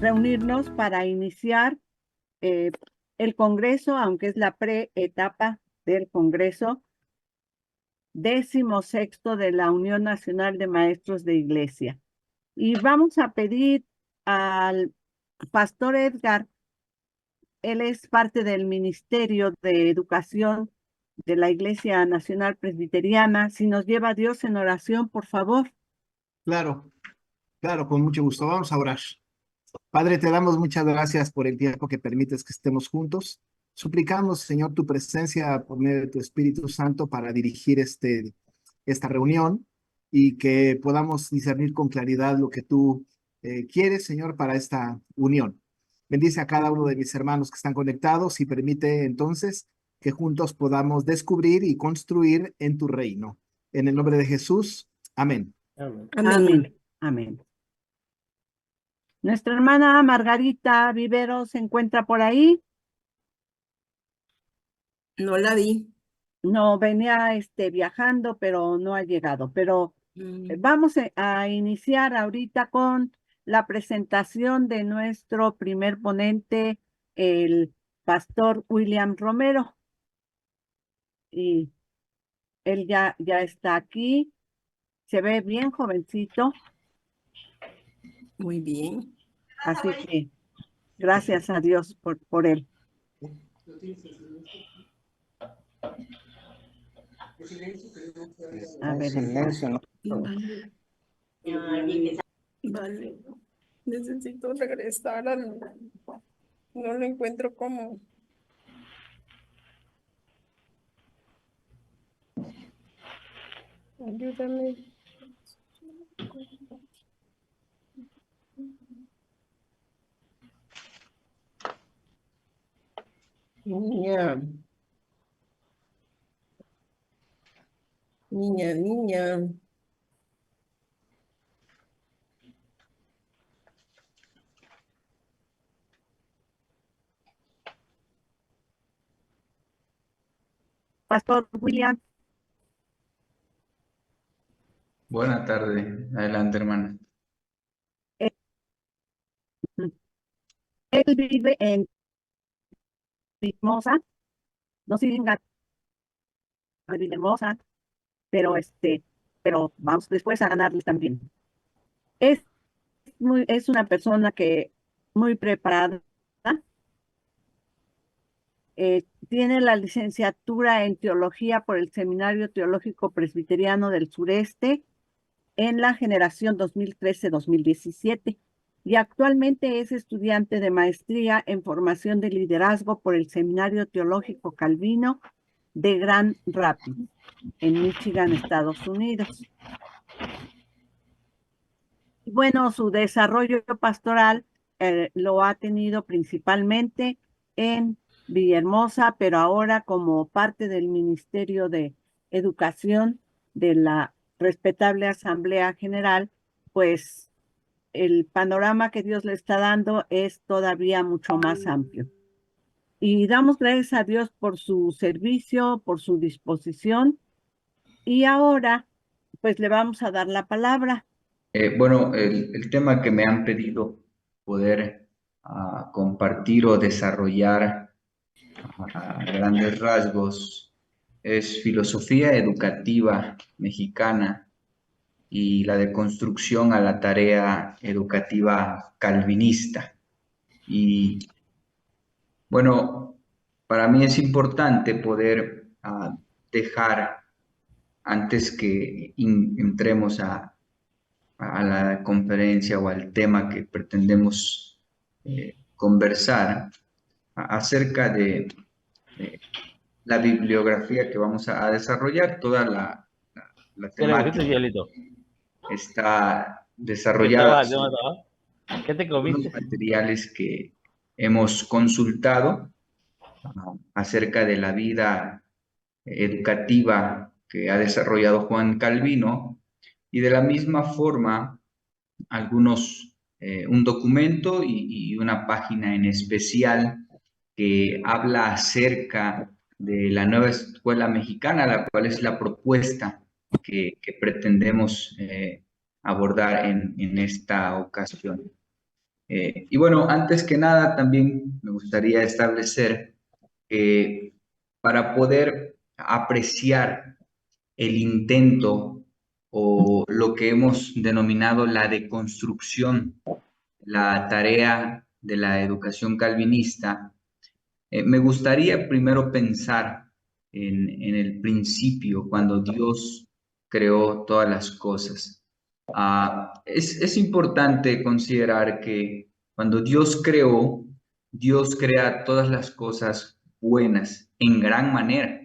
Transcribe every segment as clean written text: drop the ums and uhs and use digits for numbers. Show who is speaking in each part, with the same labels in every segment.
Speaker 1: reunirnos para iniciar el Congreso, aunque es la pre-etapa del Congreso 16º de la Unión Nacional de Maestros de Iglesia. Y vamos a pedir al pastor Edgar, él es parte del Ministerio de Educación de la Iglesia Nacional Presbiteriana, si nos lleva a Dios en oración, por favor.
Speaker 2: Claro, claro, con mucho gusto. Vamos a orar. Padre, te damos muchas gracias por el tiempo que permites que estemos juntos. Suplicamos, Señor, tu presencia por medio de tu Espíritu Santo para dirigir esta reunión y que podamos discernir con claridad lo que tú quieres, Señor, para esta unión. Bendice a cada uno de mis hermanos que están conectados y permite entonces que juntos podamos descubrir y construir en tu reino. En el nombre de Jesús, amén.
Speaker 3: Amén.
Speaker 1: Amén. Amén. Nuestra hermana Margarita Vivero se encuentra por ahí.
Speaker 3: No la vi.
Speaker 1: No, venía viajando, pero no ha llegado. Pero vamos a iniciar ahorita con la presentación de nuestro primer ponente, el pastor William Romero. Y él ya está aquí. Se ve bien jovencito.
Speaker 3: Muy bien.
Speaker 1: Así que gracias a Dios por él. A ver,
Speaker 4: Silencio, ¿no?
Speaker 3: Vale. Necesito regresar al... No lo encuentro como... Ayúdame. Niña. Niña.
Speaker 1: Pastor William.
Speaker 4: Buenas tardes. Adelante, hermana.
Speaker 1: Él vive en Villahermosa, no siguen de Villahermosa, pero pero vamos después a ganarles también. Es una persona que muy preparada, tiene la licenciatura en teología por el Seminario Teológico Presbiteriano del Sureste en la generación 2013-2017 y actualmente es estudiante de maestría en formación de liderazgo por el Seminario Teológico Calvino de Grand Rapids, en Michigan, Estados Unidos. Bueno, su desarrollo pastoral lo ha tenido principalmente en Villahermosa, pero ahora como parte del Ministerio de Educación de la respetable Asamblea General, pues el panorama que Dios le está dando es todavía mucho más amplio. Y damos gracias a Dios por su servicio, por su disposición. Y ahora, pues le vamos a dar la palabra.
Speaker 4: Bueno, el tema que me han pedido poder compartir o desarrollar a grandes rasgos es filosofía educativa mexicana y la deconstrucción a la tarea educativa calvinista. Y bueno, para mí es importante poder dejar, antes que entremos a la conferencia o al tema que pretendemos conversar, acerca de la bibliografía que vamos a desarrollar. Toda la temática está desarrollada
Speaker 5: ¿Qué te
Speaker 4: en los
Speaker 5: comiste?
Speaker 4: materiales que hemos consultado acerca de la vida educativa que ha desarrollado Juan Calvino, y de la misma forma un documento y una página en especial que habla acerca de la nueva escuela mexicana, la cual es la propuesta que pretendemos abordar en esta ocasión. Y bueno, antes que nada, también me gustaría establecer que para poder apreciar el intento o lo que hemos denominado la deconstrucción, la tarea de la educación calvinista, me gustaría primero pensar en el principio, cuando Dios creó todas las cosas. Es importante considerar que cuando Dios crea todas las cosas buenas en gran manera,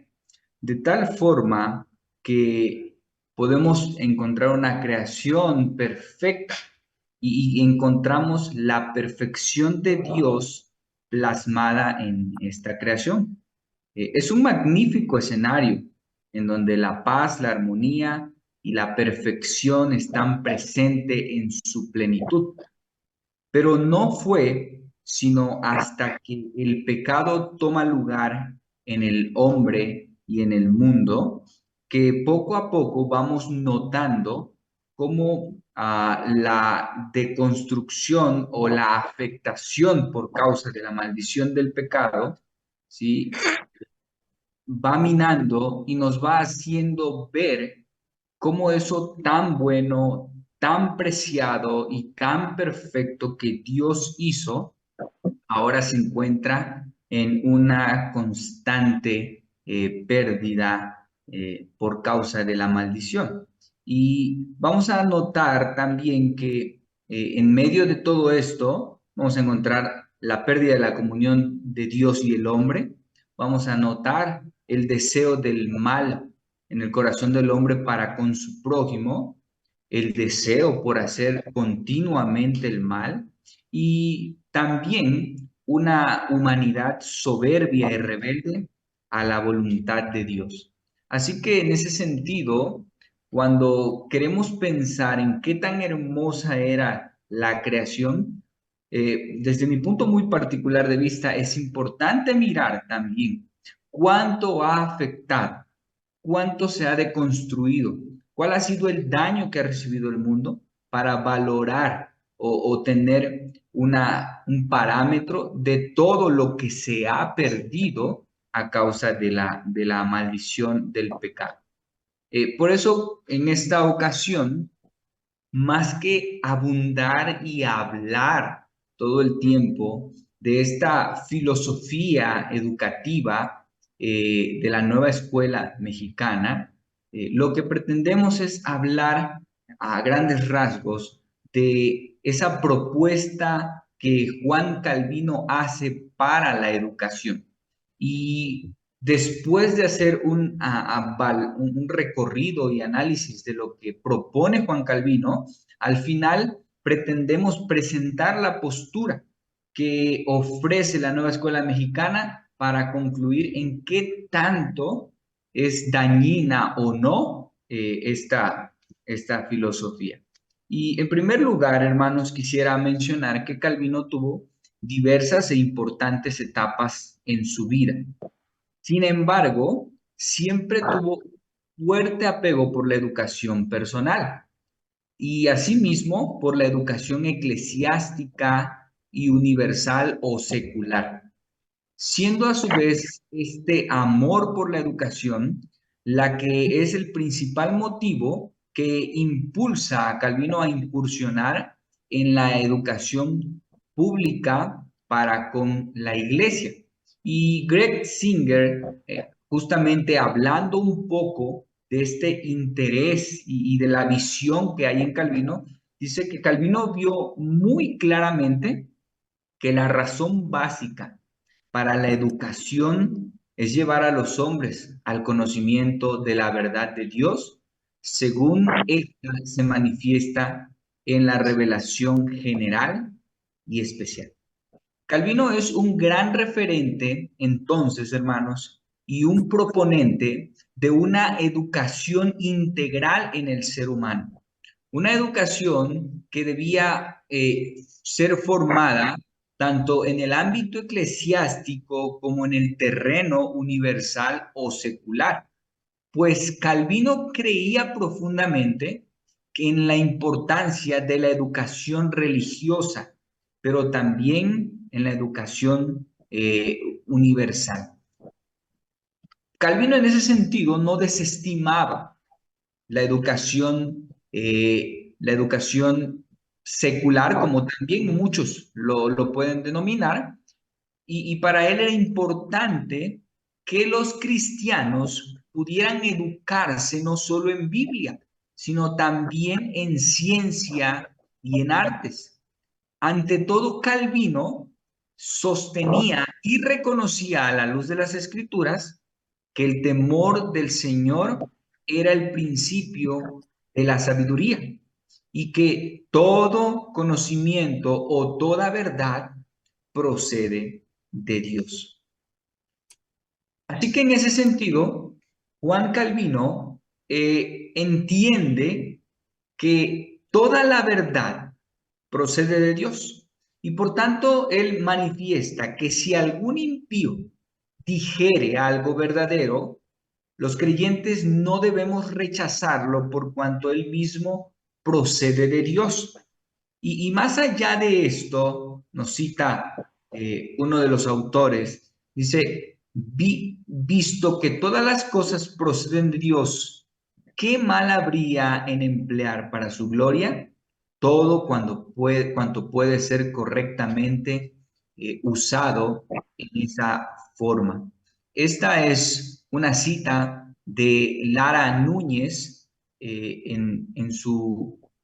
Speaker 4: de tal forma que podemos encontrar una creación perfecta y encontramos la perfección de Dios plasmada en esta creación. Es un magnífico escenario en donde la paz, la armonía y la perfección están presentes en su plenitud. Pero no fue sino hasta que el pecado toma lugar en el hombre y en el mundo, que poco a poco vamos notando cómo la deconstrucción o la afectación por causa de la maldición del pecado, ¿sí? Va minando y nos va haciendo ver cómo eso tan bueno, tan preciado y tan perfecto que Dios hizo, ahora se encuentra en una constante pérdida por causa de la maldición. Y vamos a notar también que en medio de todo esto vamos a encontrar la pérdida de la comunión de Dios y el hombre. Vamos a notar el deseo del mal en el corazón del hombre para con su prójimo, el deseo por hacer continuamente el mal y también una humanidad soberbia y rebelde a la voluntad de Dios. Así que en ese sentido, cuando queremos pensar en qué tan hermosa era la creación, desde mi punto muy particular de vista, es importante mirar también cuánto ha afectado, cuánto se ha deconstruido, cuál ha sido el daño que ha recibido el mundo para valorar o tener un parámetro de todo lo que se ha perdido a causa de la maldición del pecado. Por eso, en esta ocasión, más que abundar y hablar todo el tiempo de esta filosofía educativa de la nueva escuela mexicana, lo que pretendemos es hablar a grandes rasgos de esa propuesta que Juan Calvino hace para la educación. Y después de hacer un recorrido y análisis de lo que propone Juan Calvino, al final pretendemos presentar la postura que ofrece la nueva escuela mexicana para concluir en qué tanto es dañina o no esta filosofía. Y en primer lugar, hermanos, quisiera mencionar que Calvino tuvo diversas e importantes etapas en su vida. Sin embargo, siempre tuvo fuerte apego por la educación personal y asimismo por la educación eclesiástica y universal o secular, siendo a su vez este amor por la educación la que es el principal motivo que impulsa a Calvino a incursionar en la educación pública para con la iglesia. Y Greg Singer, justamente hablando un poco de este interés y de la visión que hay en Calvino, dice que Calvino vio muy claramente que la razón básica para la educación es llevar a los hombres al conocimiento de la verdad de Dios, según esta se manifiesta en la revelación general y especial. Calvino es un gran referente, entonces, hermanos, y un proponente de una educación integral en el ser humano. Una educación que debía ser formada tanto en el ámbito eclesiástico como en el terreno universal o secular. Pues Calvino creía profundamente que en la importancia de la educación religiosa, pero también en la educación universal. Calvino en ese sentido no desestimaba la educación secular, como también muchos lo pueden denominar, y para él era importante que los cristianos pudieran educarse no solo en Biblia, sino también en ciencia y en artes. Ante todo, Calvino sostenía y reconocía a la luz de las Escrituras que el temor del Señor era el principio de la sabiduría y que todo conocimiento o toda verdad procede de Dios. Así que en ese sentido, Juan Calvino entiende que toda la verdad procede de Dios y por tanto él manifiesta que si algún impío dijere algo verdadero, los creyentes no debemos rechazarlo por cuanto él mismo procede de Dios. Y más allá de esto, nos cita uno de los autores, dice, visto que todas las cosas proceden de Dios, ¿qué mal habría en emplear para su gloria todo cuanto puede ser correctamente usado en esa forma? Esta es una cita de Lara Núñez en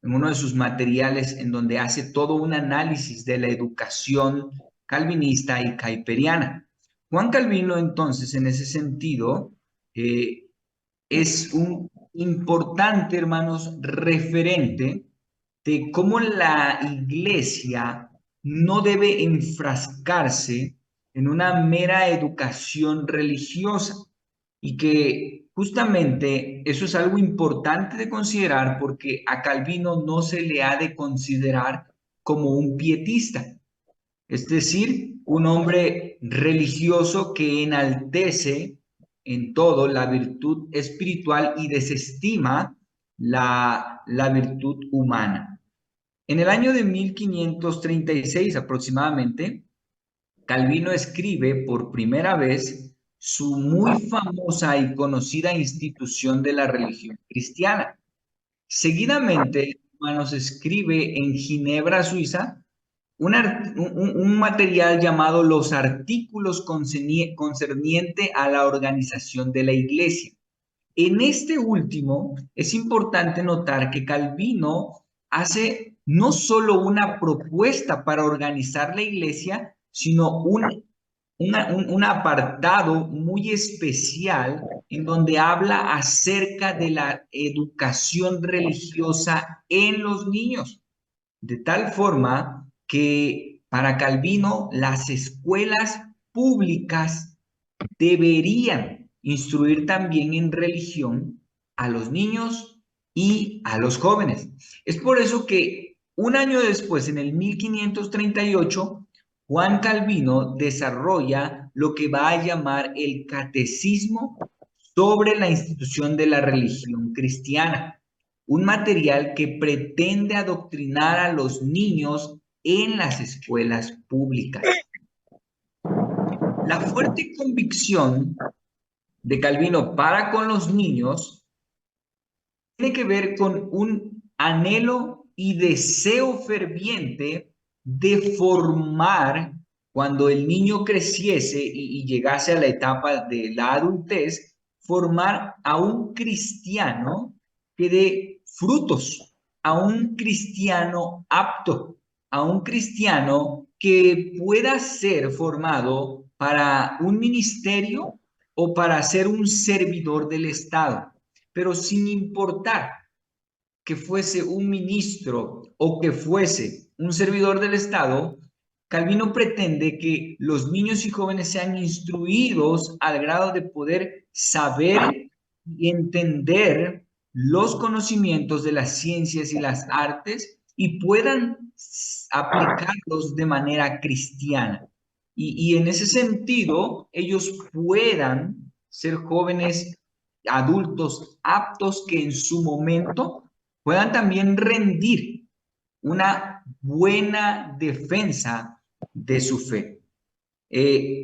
Speaker 4: uno de sus materiales en donde hace todo un análisis de la educación calvinista y caiperiana. Juan Calvino, entonces, en ese sentido, es un importante, hermanos, referente de cómo la iglesia no debe enfrascarse en una mera educación religiosa y que justamente eso es algo importante de considerar porque a Calvino no se le ha de considerar como un pietista, es decir, un hombre religioso que enaltece en todo la virtud espiritual y desestima la virtud humana. En el año de 1536 aproximadamente, Calvino escribe por primera vez su muy famosa y conocida institución de la religión cristiana. Seguidamente, hermanos, escribe en Ginebra, Suiza, un material llamado Los Artículos concerniente a la organización de la Iglesia. En este último, es importante notar que Calvino hace no solo una propuesta para organizar la Iglesia, sino un apartado muy especial en donde habla acerca de la educación religiosa en los niños, de tal forma que para Calvino las escuelas públicas deberían instruir también en religión a los niños y a los jóvenes. Es por eso que un año después, en el 1538, Juan Calvino desarrolla lo que va a llamar el Catecismo sobre la institución de la religión cristiana, un material que pretende adoctrinar a los niños en las escuelas públicas. La fuerte convicción de Calvino para con los niños tiene que ver con un anhelo y deseo ferviente de formar, cuando el niño creciese y llegase a la etapa de la adultez, formar a un cristiano que dé frutos, a un cristiano apto, a un cristiano que pueda ser formado para un ministerio o para ser un servidor del Estado, pero sin importar que fuese un ministro o que fuese un servidor del Estado, Calvino pretende que los niños y jóvenes sean instruidos al grado de poder saber y entender los conocimientos de las ciencias y las artes y puedan aplicarlos de manera cristiana. Y en ese sentido, ellos puedan ser jóvenes adultos aptos que en su momento puedan también rendir una buena defensa de su fe.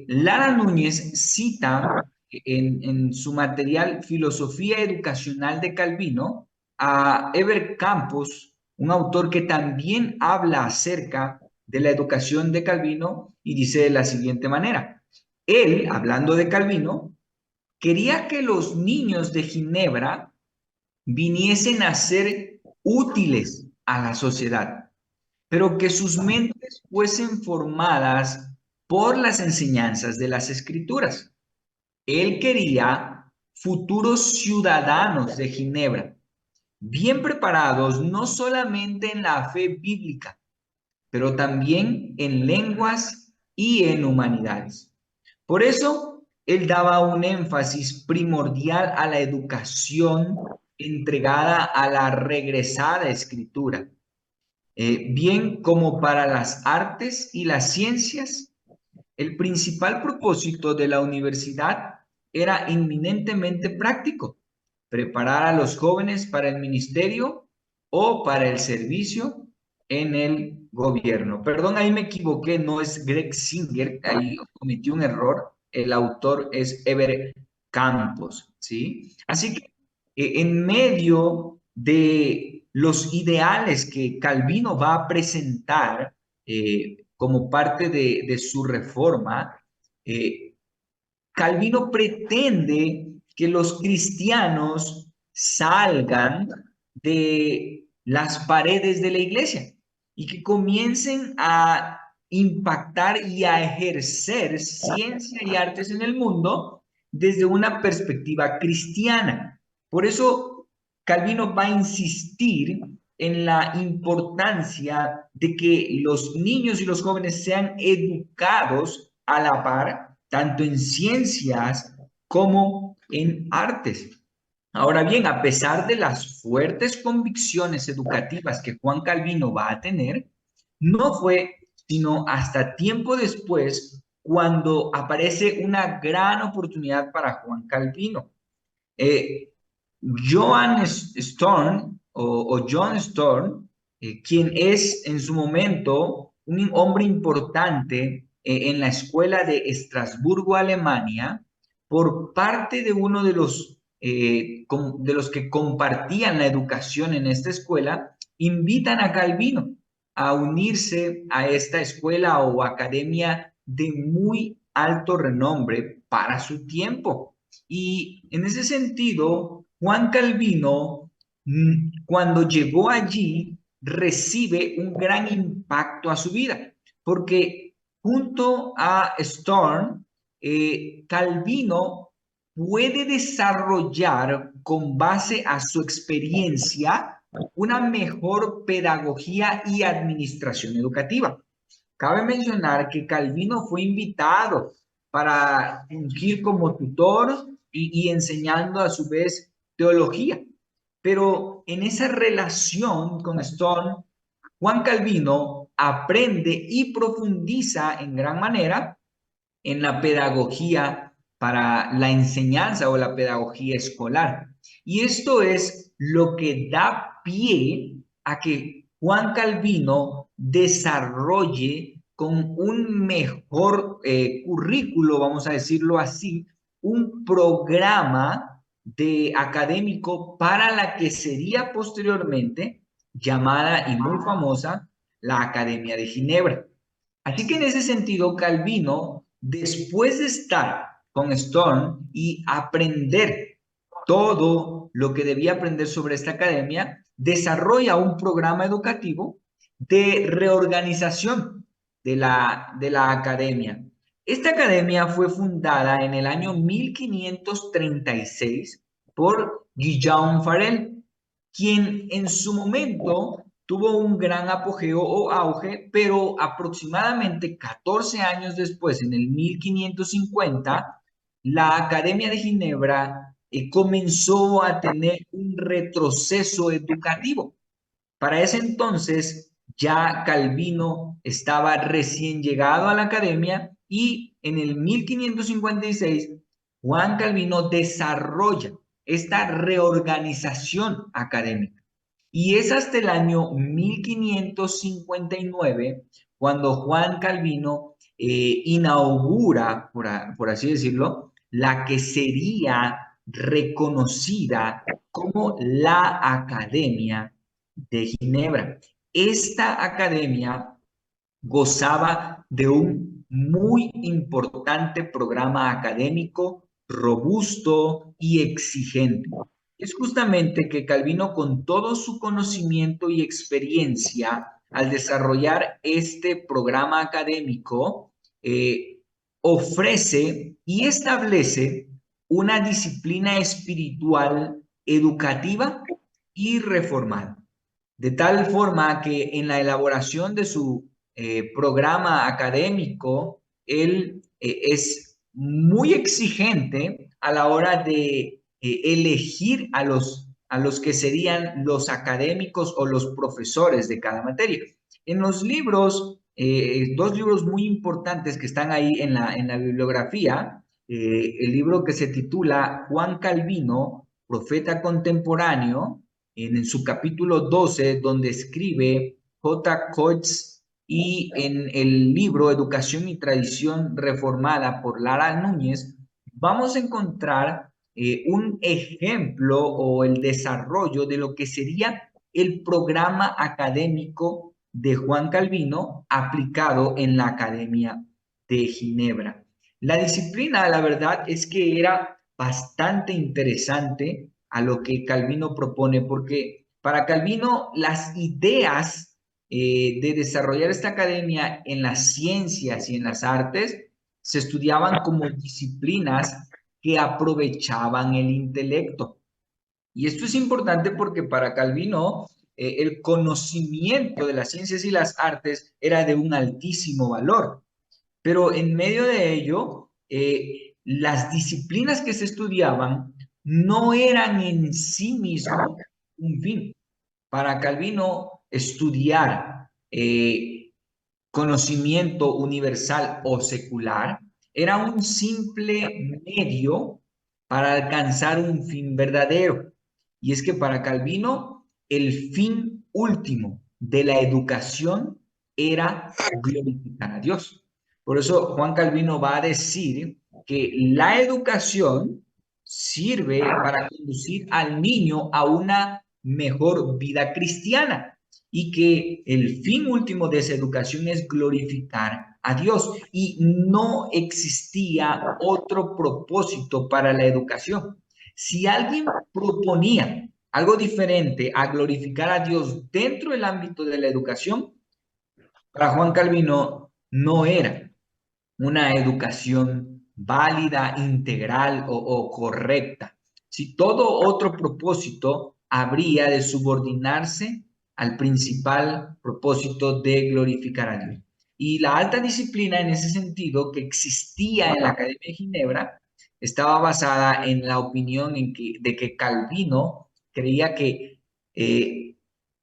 Speaker 4: Lara Núñez cita en su material Filosofía Educacional de Calvino a Heber Campos, un autor que también habla acerca de la educación de Calvino y dice de la siguiente manera. Él, hablando de Calvino, quería que los niños de Ginebra viniesen a ser útiles a la sociedad, pero que sus mentes fuesen formadas por las enseñanzas de las Escrituras. Él quería futuros ciudadanos de Ginebra, bien preparados no solamente en la fe bíblica, pero también en lenguas y en humanidades. Por eso, él daba un énfasis primordial a la educación entregada a la regresada escritura, bien como para las artes y las ciencias. El principal propósito de la universidad era inminentemente práctico: preparar a los jóvenes para el ministerio o para el servicio en el gobierno. Perdón, ahí me equivoqué, no es Greg Singer, ahí cometí un error. El autor es Heber Campos, ¿sí? Así que en medio de los ideales que Calvino va a presentar como parte de su reforma, Calvino pretende que los cristianos salgan de las paredes de la iglesia y que comiencen a impactar y a ejercer ciencia y artes en el mundo desde una perspectiva cristiana. Por eso Calvino va a insistir en la importancia de que los niños y los jóvenes sean educados a la par, tanto en ciencias como en artes. Ahora bien, a pesar de las fuertes convicciones educativas que Juan Calvino va a tener, no fue sino hasta tiempo después cuando aparece una gran oportunidad para Juan Calvino. John Storm, quien es en su momento un hombre importante en la escuela de Estrasburgo, Alemania, por parte de uno de los que compartían la educación en esta escuela, invitan a Calvino a unirse a esta escuela o academia de muy alto renombre para su tiempo. Y en ese sentido, Juan Calvino, cuando llegó allí, recibe un gran impacto a su vida, porque junto a Storm, Calvino puede desarrollar con base a su experiencia una mejor pedagogía y administración educativa. Cabe mencionar que Calvino fue invitado para fungir como tutor y enseñando a su vez teología. Pero en esa relación con Stone, Juan Calvino aprende y profundiza en gran manera en la pedagogía para la enseñanza o la pedagogía escolar. Y esto es lo que da pie a que Juan Calvino desarrolle con un mejor currículo, vamos a decirlo así, un programa de académico para la que sería posteriormente llamada y muy famosa la Academia de Ginebra. Así que en ese sentido, Calvino, después de estar con Storm y aprender todo lo que debía aprender sobre esta academia, desarrolla un programa educativo de reorganización de la academia. Esta academia fue fundada en el año 1536 por Guillaume Farel, quien en su momento tuvo un gran apogeo o auge, pero aproximadamente 14 años después, en el 1550, la Academia de Ginebra comenzó a tener un retroceso educativo. Para ese entonces, ya Calvino estaba recién llegado a la academia y en el 1556, Juan Calvino desarrolla esta reorganización académica. Y es hasta el año 1559 cuando Juan Calvino inaugura, por así decirlo, la que sería reconocida como la Academia de Ginebra. Esta academia gozaba de un muy importante programa académico, robusto y exigente. Es justamente que Calvino, con todo su conocimiento y experiencia, al desarrollar este programa académico, ofrece y establece una disciplina espiritual educativa y reformada. De tal forma que en la elaboración de su programa académico, él es muy exigente a la hora de elegir a los que serían los académicos o los profesores de cada materia. En los libros, dos libros muy importantes que están ahí en la bibliografía, el libro que se titula Juan Calvino, Profeta Contemporáneo, en su capítulo 12, donde escribe J. Coates, y en el libro Educación y Tradición Reformada por Lara Núñez, vamos a encontrar un ejemplo o el desarrollo de lo que sería el programa académico de Juan Calvino aplicado en la Academia de Ginebra. La disciplina, la verdad, es que era bastante interesante a lo que Calvino propone, porque para Calvino las ideas de desarrollar esta academia en las ciencias y en las artes se estudiaban como disciplinas que aprovechaban el intelecto. Y esto es importante porque para Calvino el conocimiento de las ciencias y las artes era de un altísimo valor. Pero en medio de ello, las disciplinas que se estudiaban no eran en sí mismo un fin. Para Calvino, estudiar conocimiento universal o secular era un simple medio para alcanzar un fin verdadero. Y es que para Calvino, el fin último de la educación era glorificar a Dios. Por eso Juan Calvino va a decir que la educación sirve para conducir al niño a una mejor vida cristiana y que el fin último de esa educación es glorificar a Dios y no existía otro propósito para la educación. Si alguien proponía algo diferente a glorificar a Dios dentro del ámbito de la educación, para Juan Calvino no era una educación válida, integral o correcta. Si todo otro propósito habría de subordinarse al principal propósito de glorificar a Dios. Y la alta disciplina en ese sentido que existía en la Academia de Ginebra estaba basada en la opinión de que Calvino creía que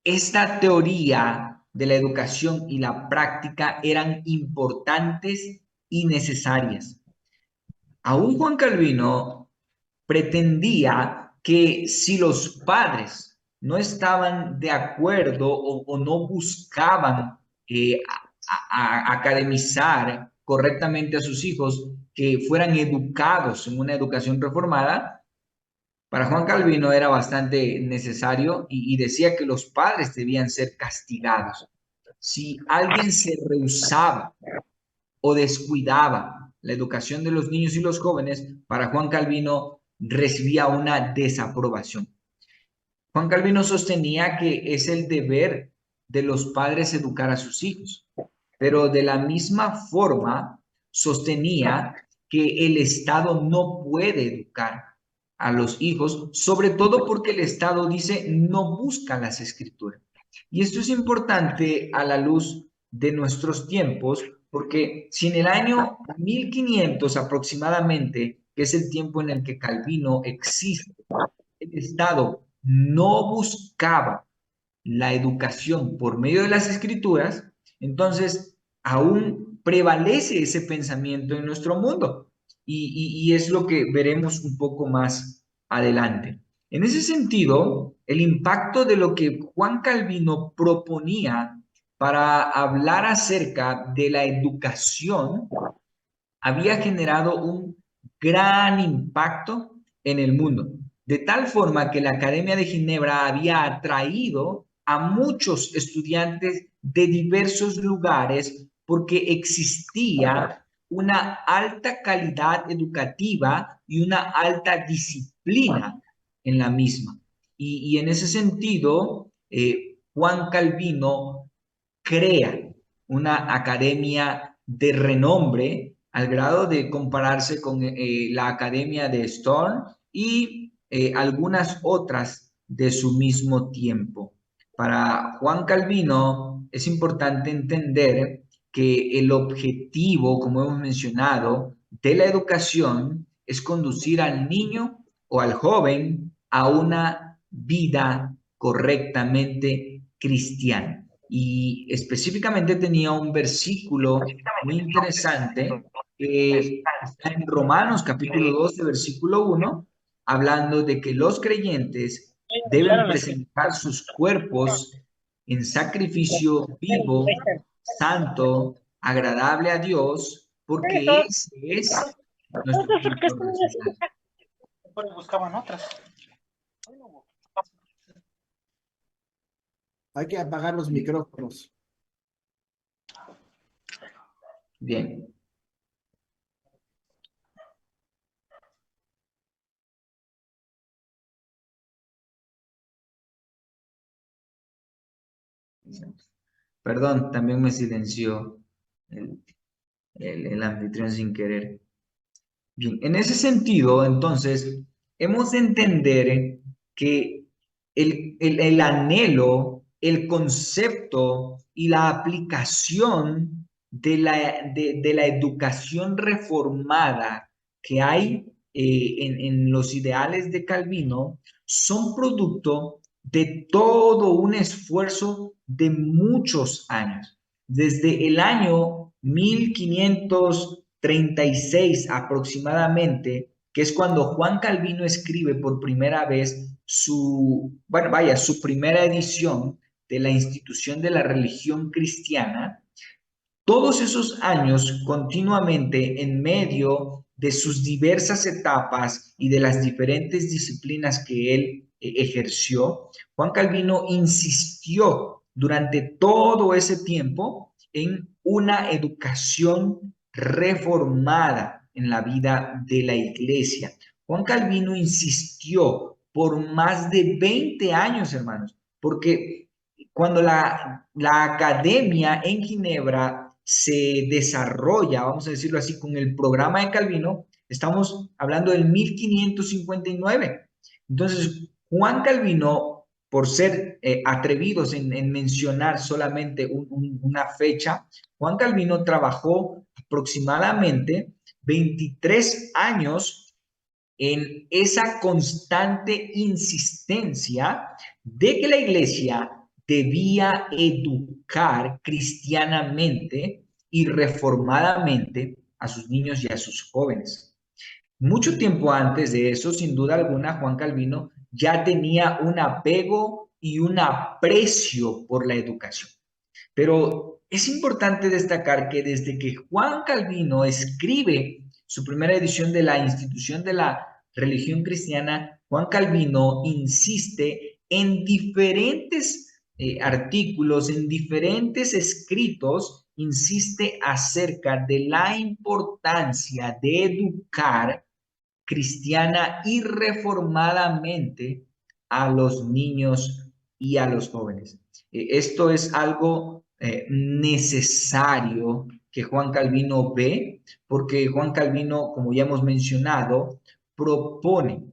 Speaker 4: esta teoría de la educación y la práctica eran importantes y necesarias. Aún Juan Calvino pretendía que si los padres no estaban de acuerdo o no buscaban academizar correctamente a sus hijos, que fueran educados en una educación reformada, para Juan Calvino era bastante necesario y decía que los padres debían ser castigados. Si alguien se rehusaba o descuidaba la educación de los niños y los jóvenes, para Juan Calvino recibía una desaprobación. Juan Calvino sostenía que es el deber de los padres educar a sus hijos, pero de la misma forma sostenía que el Estado no puede educar a los hijos, sobre todo porque el Estado dice no busca las escrituras. Y esto es importante a la luz de nuestros tiempos, porque si en el año 1500 aproximadamente, que es el tiempo en el que Calvino existe, el Estado no buscaba la educación por medio de las escrituras, entonces aún prevalece ese pensamiento en nuestro mundo. Y es lo que veremos un poco más adelante. En ese sentido, el impacto de lo que Juan Calvino proponía para hablar acerca de la educación había generado un gran impacto en el mundo, de tal forma que la Academia de Ginebra había atraído a muchos estudiantes de diversos lugares porque existía una alta calidad educativa y una alta disciplina en la misma. Y en ese sentido, Juan Calvino crea una academia de renombre al grado de compararse con la Academia de Storm y algunas otras de su mismo tiempo. Para Juan Calvino es importante entender que el objetivo, como hemos mencionado, de la educación es conducir al niño o al joven a una vida correctamente cristiana. Y específicamente tenía un versículo muy interesante que está en Romanos capítulo 12, versículo 1, hablando de que los creyentes deben presentar sus cuerpos en sacrificio vivo, santo, agradable a Dios, porque ese es nuestro culto racional.
Speaker 5: Buscaban otras.
Speaker 2: Hay que apagar los micrófonos.
Speaker 4: Bien. Perdón, también me silenció el anfitrión sin querer. Bien, en ese sentido, entonces, hemos de entender que el anhelo, el concepto y la aplicación de la educación reformada que hay en los ideales de Calvino son producto de todo un esfuerzo de muchos años. Desde el año 1536 aproximadamente, que es cuando Juan Calvino escribe por primera vez su primera edición de la institución de la religión cristiana. Todos esos años continuamente en medio de sus diversas etapas y de las diferentes disciplinas que él ejerció, Juan Calvino insistió durante todo ese tiempo en una educación reformada en la vida de la iglesia. Juan Calvino insistió por más de 20 años, hermanos, porque cuando la academia en Ginebra se desarrolla, vamos a decirlo así, con el programa de Calvino, estamos hablando del 1559. Entonces, Juan Calvino, por ser atrevidos en mencionar solamente una fecha, Juan Calvino trabajó aproximadamente 23 años en esa constante insistencia de que la iglesia debía educar cristianamente y reformadamente a sus niños y a sus jóvenes. Mucho tiempo antes de eso, sin duda alguna, Juan Calvino ya tenía un apego y un aprecio por la educación. Pero es importante destacar que desde que Juan Calvino escribe su primera edición de la institución de la religión cristiana, Juan Calvino insiste en diferentes artículos, en diferentes escritos, insiste acerca de la importancia de educar cristiana y reformadamente a los niños y a los jóvenes. Esto es algo necesario que Juan Calvino ve, porque Juan Calvino, como ya hemos mencionado, propone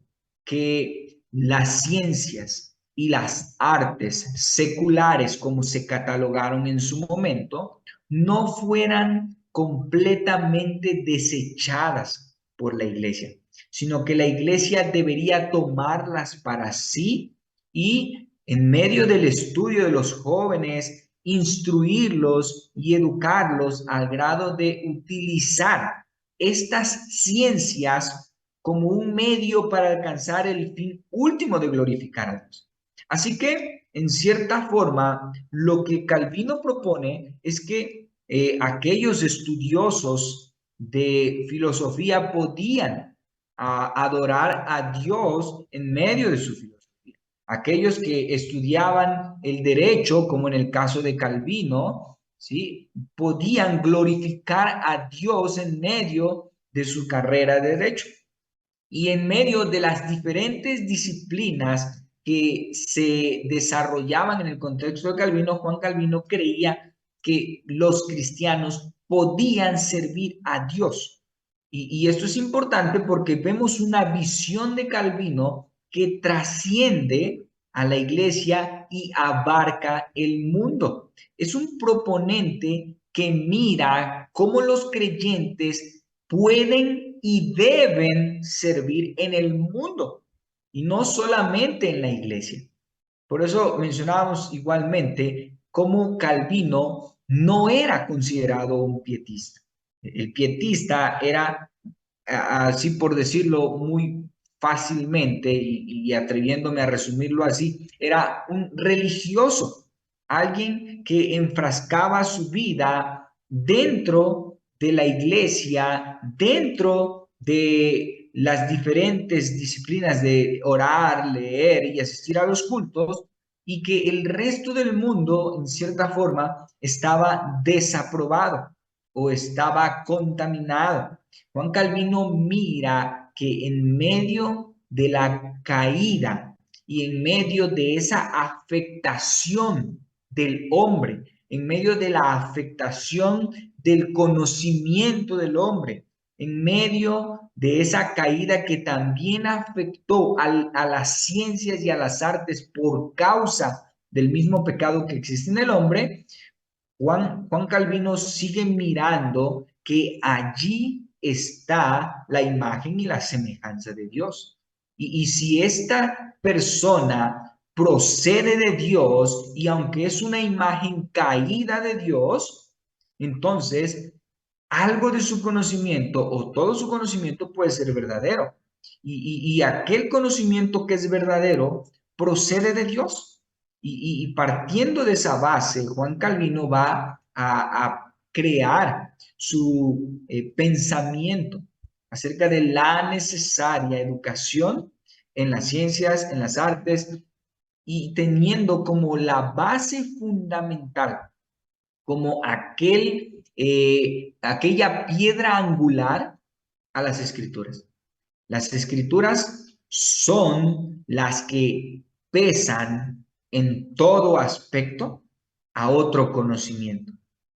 Speaker 4: que las ciencias y las artes seculares, como se catalogaron en su momento, no fueran completamente desechadas por la iglesia, sino que la iglesia debería tomarlas para sí y en medio del estudio de los jóvenes, instruirlos y educarlos al grado de utilizar estas ciencias como un medio para alcanzar el fin último de glorificar a Dios. Así que, en cierta forma, lo que Calvino propone es que aquellos estudiosos de filosofía podían adorar a Dios en medio de su filosofía. Aquellos que estudiaban el derecho, como en el caso de Calvino, ¿sí?, podían glorificar a Dios en medio de su carrera de derecho. Y en medio de las diferentes disciplinas que se desarrollaban en el contexto de Calvino, Juan Calvino creía que los cristianos podían servir a Dios. Y esto es importante porque vemos una visión de Calvino que trasciende a la iglesia y abarca el mundo. Es un proponente que mira cómo los creyentes pueden y deben servir en el mundo y no solamente en la iglesia. Por eso mencionábamos igualmente cómo Calvino no era considerado un pietista. El pietista era, así por decirlo muy fácilmente y atreviéndome a resumirlo así, era un religioso, alguien que enfrascaba su vida dentro de la iglesia, dentro de las diferentes disciplinas de orar, leer y asistir a los cultos, y que el resto del mundo, en cierta forma, estaba desaprobado o estaba contaminado. Juan Calvino mira que en medio de la caída y en medio de esa afectación del hombre, en medio de la afectación del conocimiento del hombre, en medio de esa caída que también afectó a las ciencias y a las artes por causa del mismo pecado que existe en el hombre, Juan Calvino sigue mirando que allí está la imagen y la semejanza de Dios. Y si esta persona procede de Dios y aunque es una imagen caída de Dios, entonces algo de su conocimiento o todo su conocimiento puede ser verdadero. Y aquel conocimiento que es verdadero procede de Dios. Y partiendo de esa base, Juan Calvino va a crear su pensamiento acerca de la necesaria educación en las ciencias, en las artes, y teniendo como la base fundamental, como aquella piedra angular a las escrituras. Las escrituras son las que pesan en todo aspecto a otro conocimiento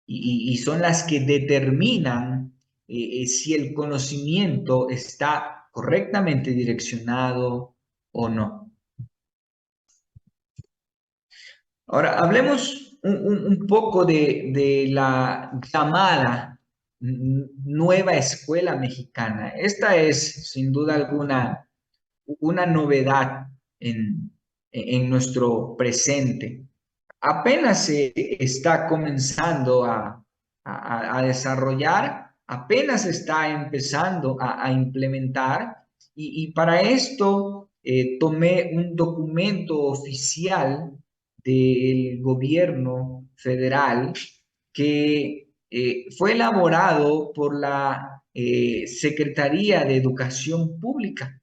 Speaker 4: y son las que determinan si el conocimiento está correctamente direccionado o no. Ahora, hablemos un poco de la llamada nueva escuela mexicana. Esta es, sin duda alguna, una novedad en nuestro presente. Apenas se está comenzando a desarrollar, apenas está empezando a implementar, y para esto tomé un documento oficial del gobierno federal que fue elaborado por la Secretaría de Educación Pública.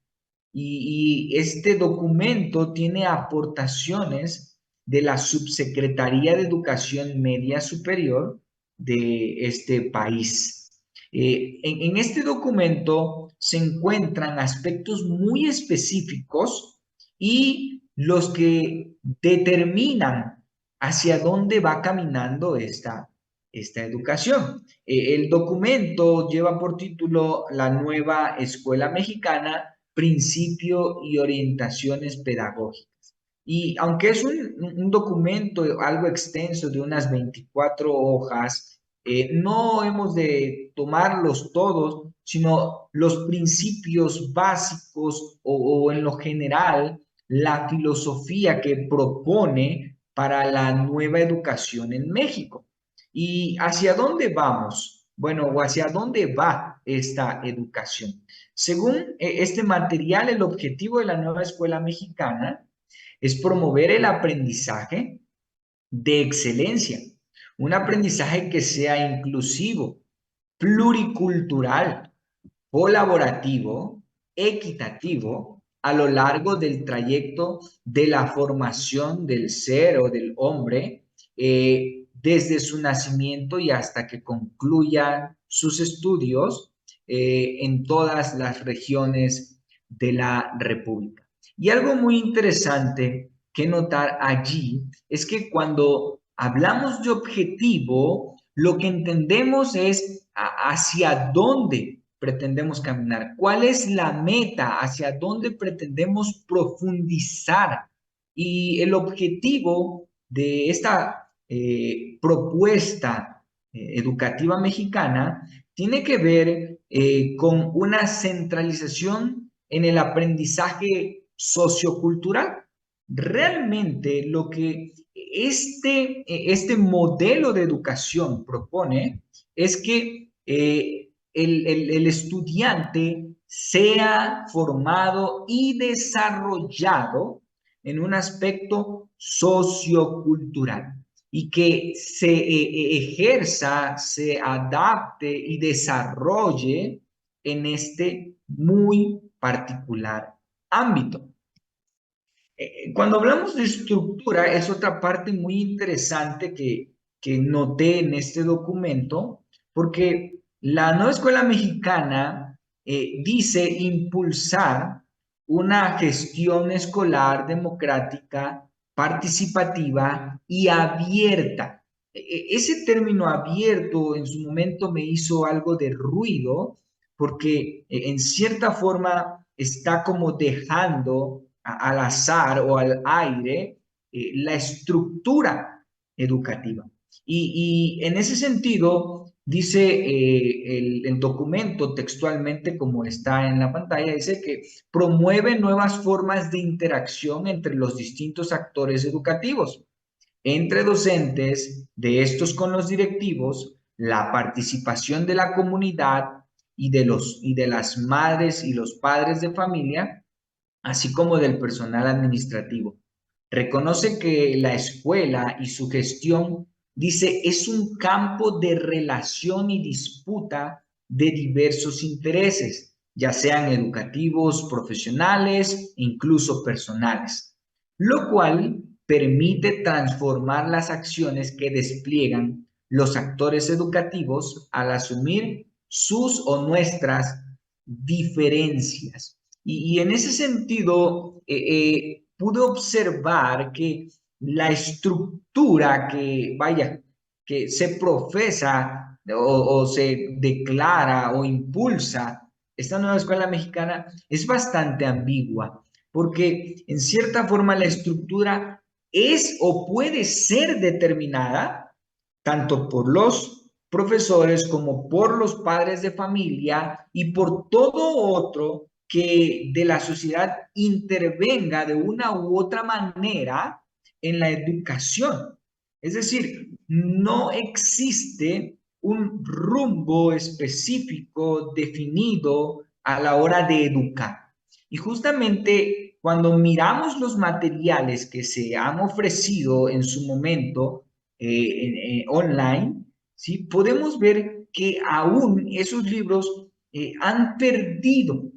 Speaker 4: Y este documento tiene aportaciones de la Subsecretaría de Educación Media Superior de este país. En este documento se encuentran aspectos muy específicos y los que determinan hacia dónde va caminando esta educación. El documento lleva por título La Nueva Escuela Mexicana, Principio y Orientaciones Pedagógicas. Y aunque es un documento algo extenso de unas 24 hojas, no hemos de tomarlos todos, sino los principios básicos o en lo general, la filosofía que propone para la nueva educación en México. ¿Y hacia dónde vamos bueno, o hacia dónde va esta educación. Según este material, el objetivo de la nueva escuela mexicana es promover el aprendizaje de excelencia, un aprendizaje que sea inclusivo, pluricultural, colaborativo, equitativo a lo largo del trayecto de la formación del ser o del hombre, desde su nacimiento y hasta que concluya sus estudios en todas las regiones de la República. Y algo muy interesante que notar allí es que cuando hablamos de objetivo, lo que entendemos es hacia dónde pretendemos caminar, cuál es la meta, hacia dónde pretendemos profundizar. Y el objetivo de esta propuesta educativa mexicana tiene que ver con una centralización en el aprendizaje sociocultural. Realmente lo que este modelo de educación propone es que el estudiante sea formado y desarrollado en un aspecto sociocultural y que se ejerza, se adapte y desarrolle en este muy particular ámbito. Cuando hablamos de estructura, es otra parte muy interesante que noté en este documento, porque la nueva escuela mexicana dice impulsar una gestión escolar democrática, participativa y abierta. Ese término abierto en su momento me hizo algo de ruido, porque en cierta forma está como dejando al azar o al aire la estructura educativa. Y en ese sentido, dice el documento textualmente, como está en la pantalla, dice que promueve nuevas formas de interacción entre los distintos actores educativos, entre docentes, de estos con los directivos, la participación de la comunidad y de las madres y los padres de familia, así como del personal administrativo. Reconoce que la escuela y su gestión, dice, es un campo de relación y disputa de diversos intereses, ya sean educativos, profesionales, incluso personales, lo cual permite transformar las acciones que despliegan los actores educativos al asumir sus o nuestras diferencias. Y en ese sentido, pude observar que la estructura que se profesa o se declara o impulsa esta nueva escuela mexicana es bastante ambigua, porque en cierta forma la estructura es o puede ser determinada tanto por los profesores como por los padres de familia y por todo otro que de la sociedad intervenga de una u otra manera en la educación. Es decir, no existe un rumbo específico definido a la hora de educar. Y justamente cuando miramos los materiales que se han ofrecido en su momento online, ¿sí? Podemos ver que aún esos libros han perdido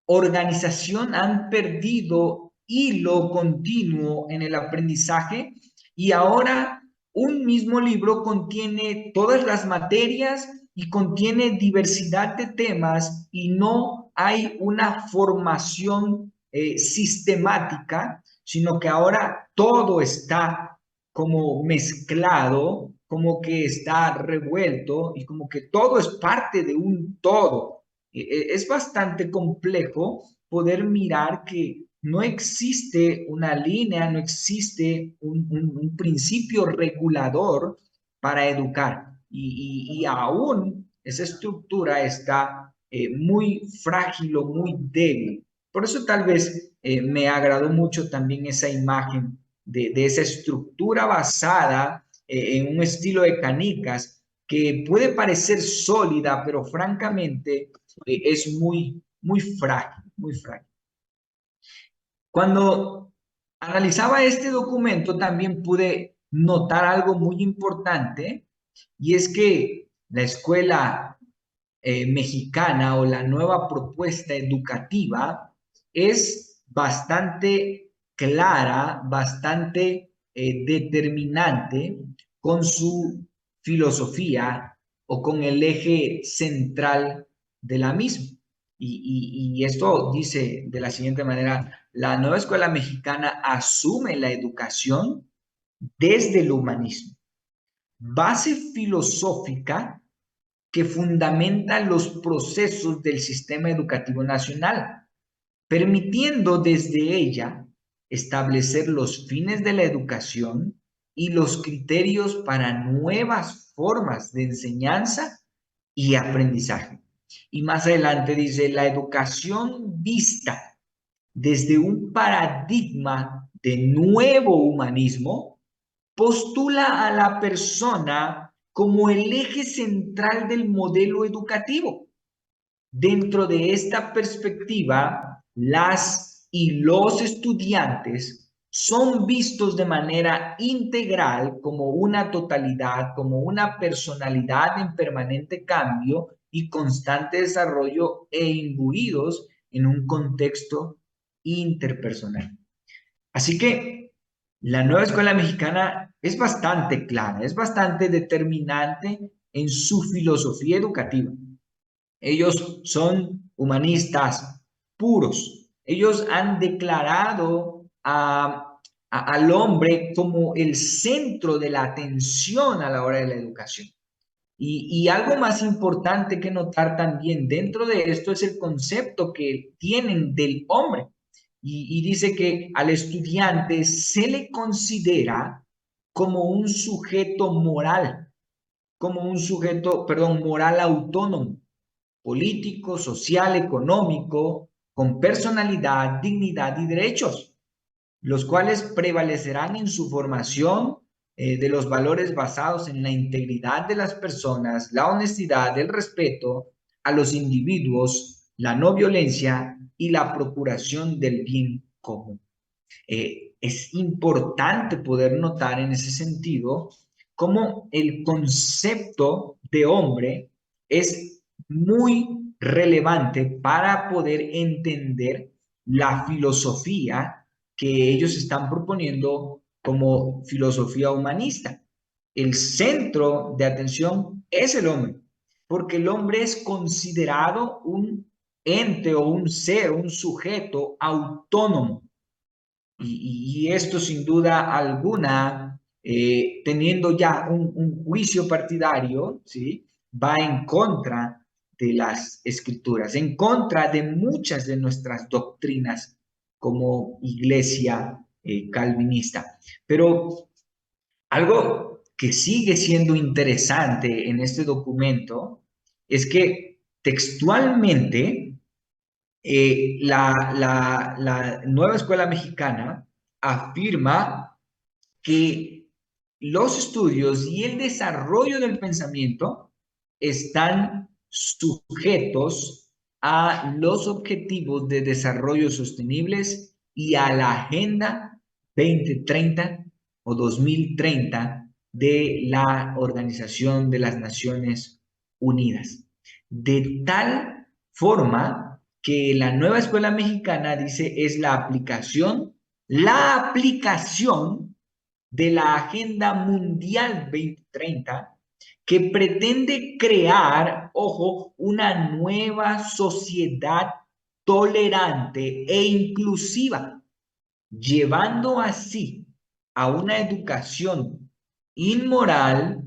Speaker 4: organización, han perdido hilo continuo en el aprendizaje y ahora un mismo libro contiene todas las materias y contiene diversidad de temas y no hay una formación sistemática, sino que ahora todo está como mezclado, como que está revuelto y como que todo es parte de un todo. Es bastante complejo poder mirar que no existe una línea, no existe un principio regulador para educar y aún esa estructura está muy frágil o muy débil. Por eso tal vez me agradó mucho también esa imagen de esa estructura basada en un estilo de canicas, que puede parecer sólida, pero francamente es muy, muy frágil, muy frágil. Cuando analizaba este documento también pude notar algo muy importante, y es que la escuela mexicana o la nueva propuesta educativa es bastante clara, bastante determinante con su filosofía o con el eje central de la misma. Y esto dice de la siguiente manera: la nueva escuela mexicana asume la educación desde el humanismo, base filosófica que fundamenta los procesos del sistema educativo nacional, permitiendo desde ella establecer los fines de la educación y los criterios para nuevas formas de enseñanza y aprendizaje. Y más adelante dice: la educación vista desde un paradigma de nuevo humanismo postula a la persona como el eje central del modelo educativo. Dentro de esta perspectiva, las y los estudiantes son vistos de manera integral como una totalidad, como una personalidad en permanente cambio y constante desarrollo e imbuidos en un contexto interpersonal. Así que la nueva escuela mexicana es bastante clara, es bastante determinante en su filosofía educativa. Ellos son humanistas puros. Ellos han declarado al hombre como el centro de la atención a la hora de la educación. Y algo más importante que notar también dentro de esto es el concepto que tienen del hombre. Y dice que al estudiante se le considera como un sujeto moral, como un sujeto, perdón, moral autónomo, político, social, económico, con personalidad, dignidad y derechos, los cuales prevalecerán en su formación de los valores basados en la integridad de las personas, la honestidad, el respeto a los individuos, la no violencia y la procuración del bien común. Es importante poder notar en ese sentido cómo el concepto de hombre es muy relevante para poder entender la filosofía que ellos están proponiendo como filosofía humanista. El centro de atención es el hombre, porque el hombre es considerado un ente o un ser, un sujeto autónomo. Y esto sin duda alguna, teniendo ya un juicio partidario, ¿sí?, va en contra de las escrituras, en contra de muchas de nuestras doctrinas como iglesia calvinista. Pero algo que sigue siendo interesante en este documento es que textualmente la nueva escuela mexicana afirma que los estudios y el desarrollo del pensamiento están sujetos a los objetivos de desarrollo sostenibles y a la Agenda 2030 o 2030 de la Organización de las Naciones Unidas. De tal forma que la nueva escuela mexicana dice es la aplicación de la Agenda Mundial 2030 que pretende crear, ojo, una nueva sociedad tolerante e inclusiva, llevando así a una educación inmoral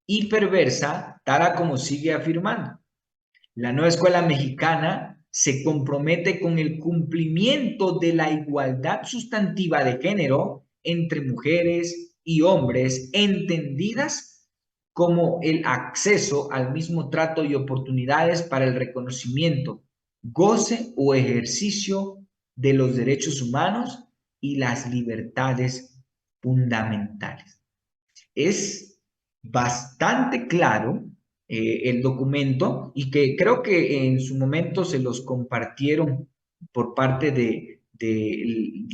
Speaker 4: y perversa, tal como sigue afirmando. La nueva escuela mexicana se compromete con el cumplimiento de la igualdad sustantiva de género entre mujeres y hombres, entendidas como el acceso al mismo trato y oportunidades para el reconocimiento, goce o ejercicio de los derechos humanos y las libertades fundamentales. Es bastante claro el documento y que creo que en su momento se los compartieron por parte de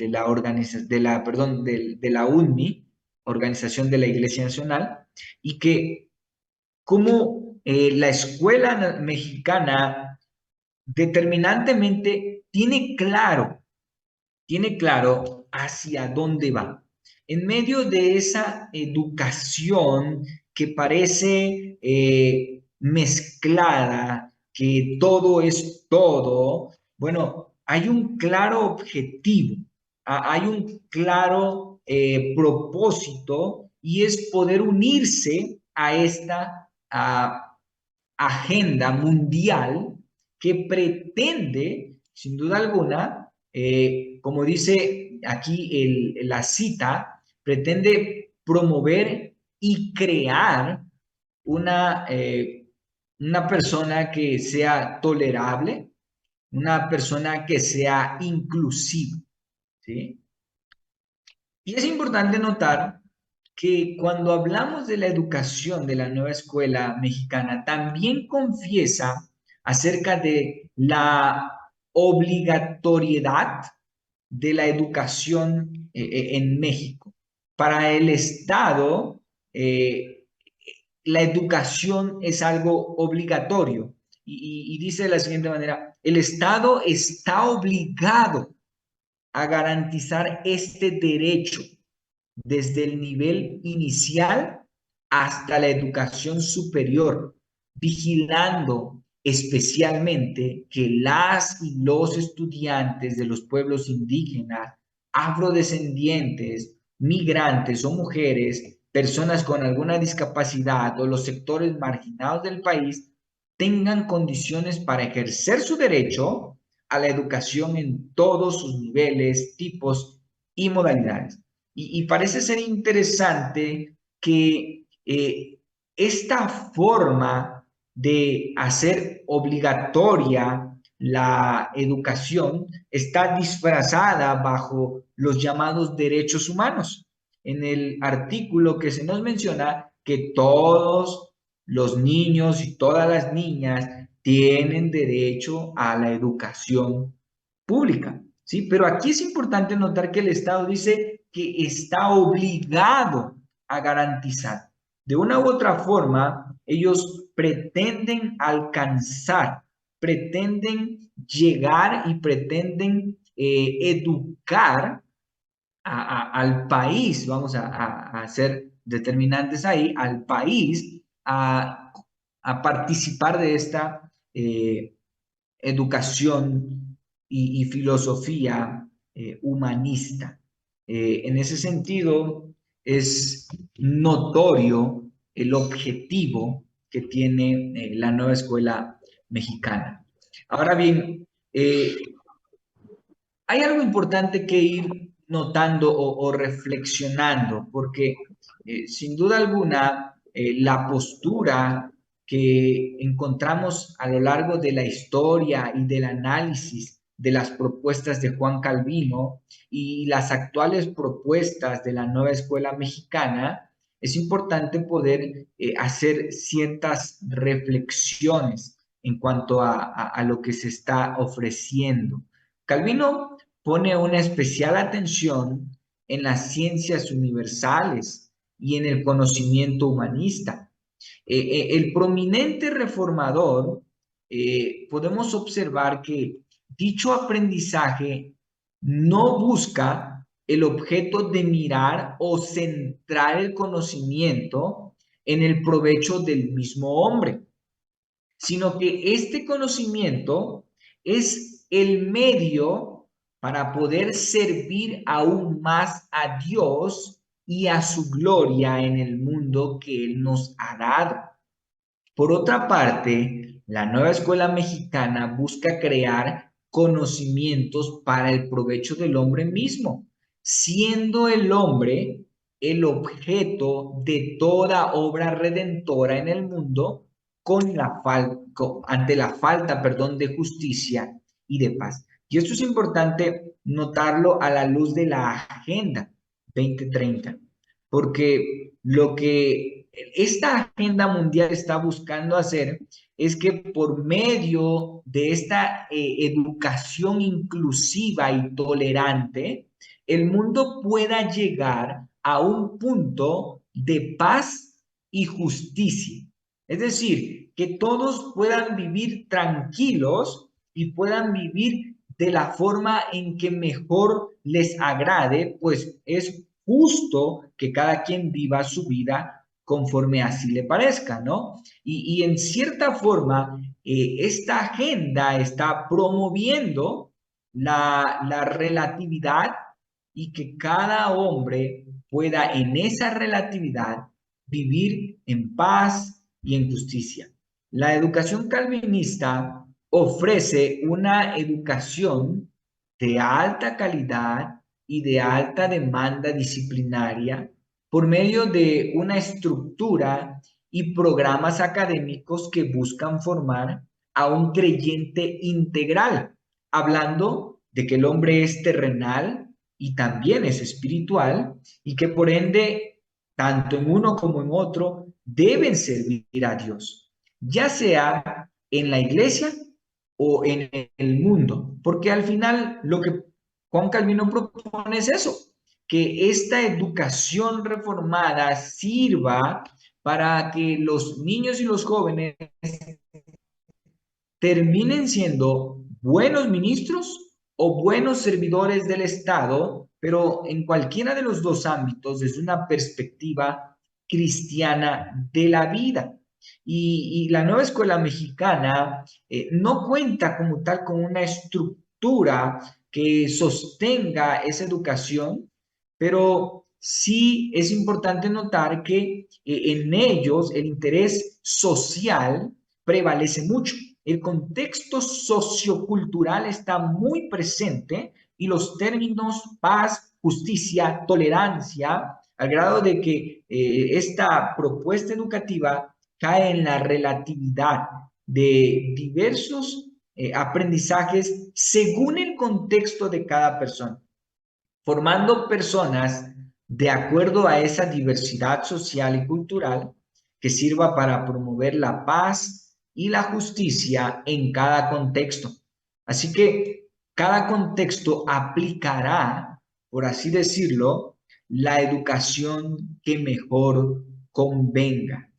Speaker 4: la organización, perdón, de la UNMI, Organización de la Iglesia Nacional, y que como la escuela mexicana determinantemente tiene claro hacia dónde va. En medio de esa educación que parece mezclada, que todo es todo, bueno, hay un claro objetivo, hay un claro propósito y es poder unirse a esta agenda mundial que pretende, sin duda alguna, como dice aquí la cita, pretende promover y crear una persona que sea tolerable, una persona que sea inclusiva, ¿sí? Y es importante notar que cuando hablamos de la educación de la nueva escuela mexicana, también confiesa acerca de la obligatoriedad de la educación en México. Para el Estado, la educación es algo obligatorio y dice de la siguiente manera, el Estado está obligado a garantizar este derecho desde el nivel inicial hasta la educación superior, vigilando especialmente que las y los estudiantes de los pueblos indígenas, afrodescendientes, migrantes o mujeres, personas con alguna discapacidad o los sectores marginados del país tengan condiciones para ejercer su derecho a la educación en todos sus niveles, tipos y modalidades. Y parece ser interesante que esta forma de hacer obligatoria la educación está disfrazada bajo los llamados derechos humanos. En el artículo que se nos menciona que todos los niños y todas las niñas tienen derecho a la educación pública, ¿sí? Pero aquí es importante notar que el Estado dice que está obligado a garantizar. De una u otra forma, ellos pretenden alcanzar, pretenden llegar y pretenden educar al país, vamos a ser determinantes ahí, al país a participar de esta educación y filosofía humanista. En ese sentido, es notorio el objetivo que tiene la nueva escuela mexicana. Ahora bien, hay algo importante que ir notando o reflexionando, porque sin duda alguna la postura que encontramos a lo largo de la historia y del análisis de las propuestas de Juan Calvino y las actuales propuestas de la nueva escuela mexicana, es importante poder hacer ciertas reflexiones en cuanto a lo que se está ofreciendo. Calvino pone una especial atención en las ciencias universales y en el conocimiento humanista. El prominente reformador, podemos observar que dicho aprendizaje no busca el objeto de mirar o centrar el conocimiento en el provecho del mismo hombre, sino que este conocimiento es el medio para poder servir aún más a Dios y a su gloria en el mundo que Él nos ha dado. Por otra parte, la nueva escuela mexicana busca crear conocimientos para el provecho del hombre mismo, siendo el hombre el objeto de toda obra redentora en el mundo ante la falta, perdón, de justicia y de paz. Y esto es importante notarlo a la luz de la Agenda 2030, porque lo que esta agenda mundial está buscando hacer es que por medio de esta educación inclusiva y tolerante, el mundo pueda llegar a un punto de paz y justicia. Es decir, que todos puedan vivir tranquilos y puedan vivir de la forma en que mejor les agrade, pues es justo que cada quien viva su vida conforme así le parezca, ¿no? Y en cierta forma, esta agenda está promoviendo la relatividad y que cada hombre pueda en esa relatividad vivir en paz y en justicia. La educación calvinista ofrece una educación de alta calidad y de alta demanda disciplinaria por medio de una estructura y programas académicos que buscan formar a un creyente integral, hablando de que el hombre es terrenal y también es espiritual y que por ende, tanto en uno como en otro, deben servir a Dios, ya sea en la iglesia o en el mundo, porque al final lo que Juan Calvino propone es eso, que esta educación reformada sirva para que los niños y los jóvenes terminen siendo buenos ministros o buenos servidores del Estado, pero en cualquiera de los dos ámbitos desde una perspectiva cristiana de la vida. Y la nueva escuela mexicana no cuenta como tal con una estructura que sostenga esa educación, pero sí es importante notar que en ellos el interés social prevalece mucho. El contexto sociocultural está muy presente y los términos paz, justicia, tolerancia, al grado de que esta propuesta educativa cae en la relatividad de diversos aprendizajes según el contexto de cada persona, formando personas de acuerdo a esa diversidad social y cultural que sirva para promover la paz y la justicia en cada contexto. Así que cada contexto aplicará, por así decirlo, la educación que mejor convenga.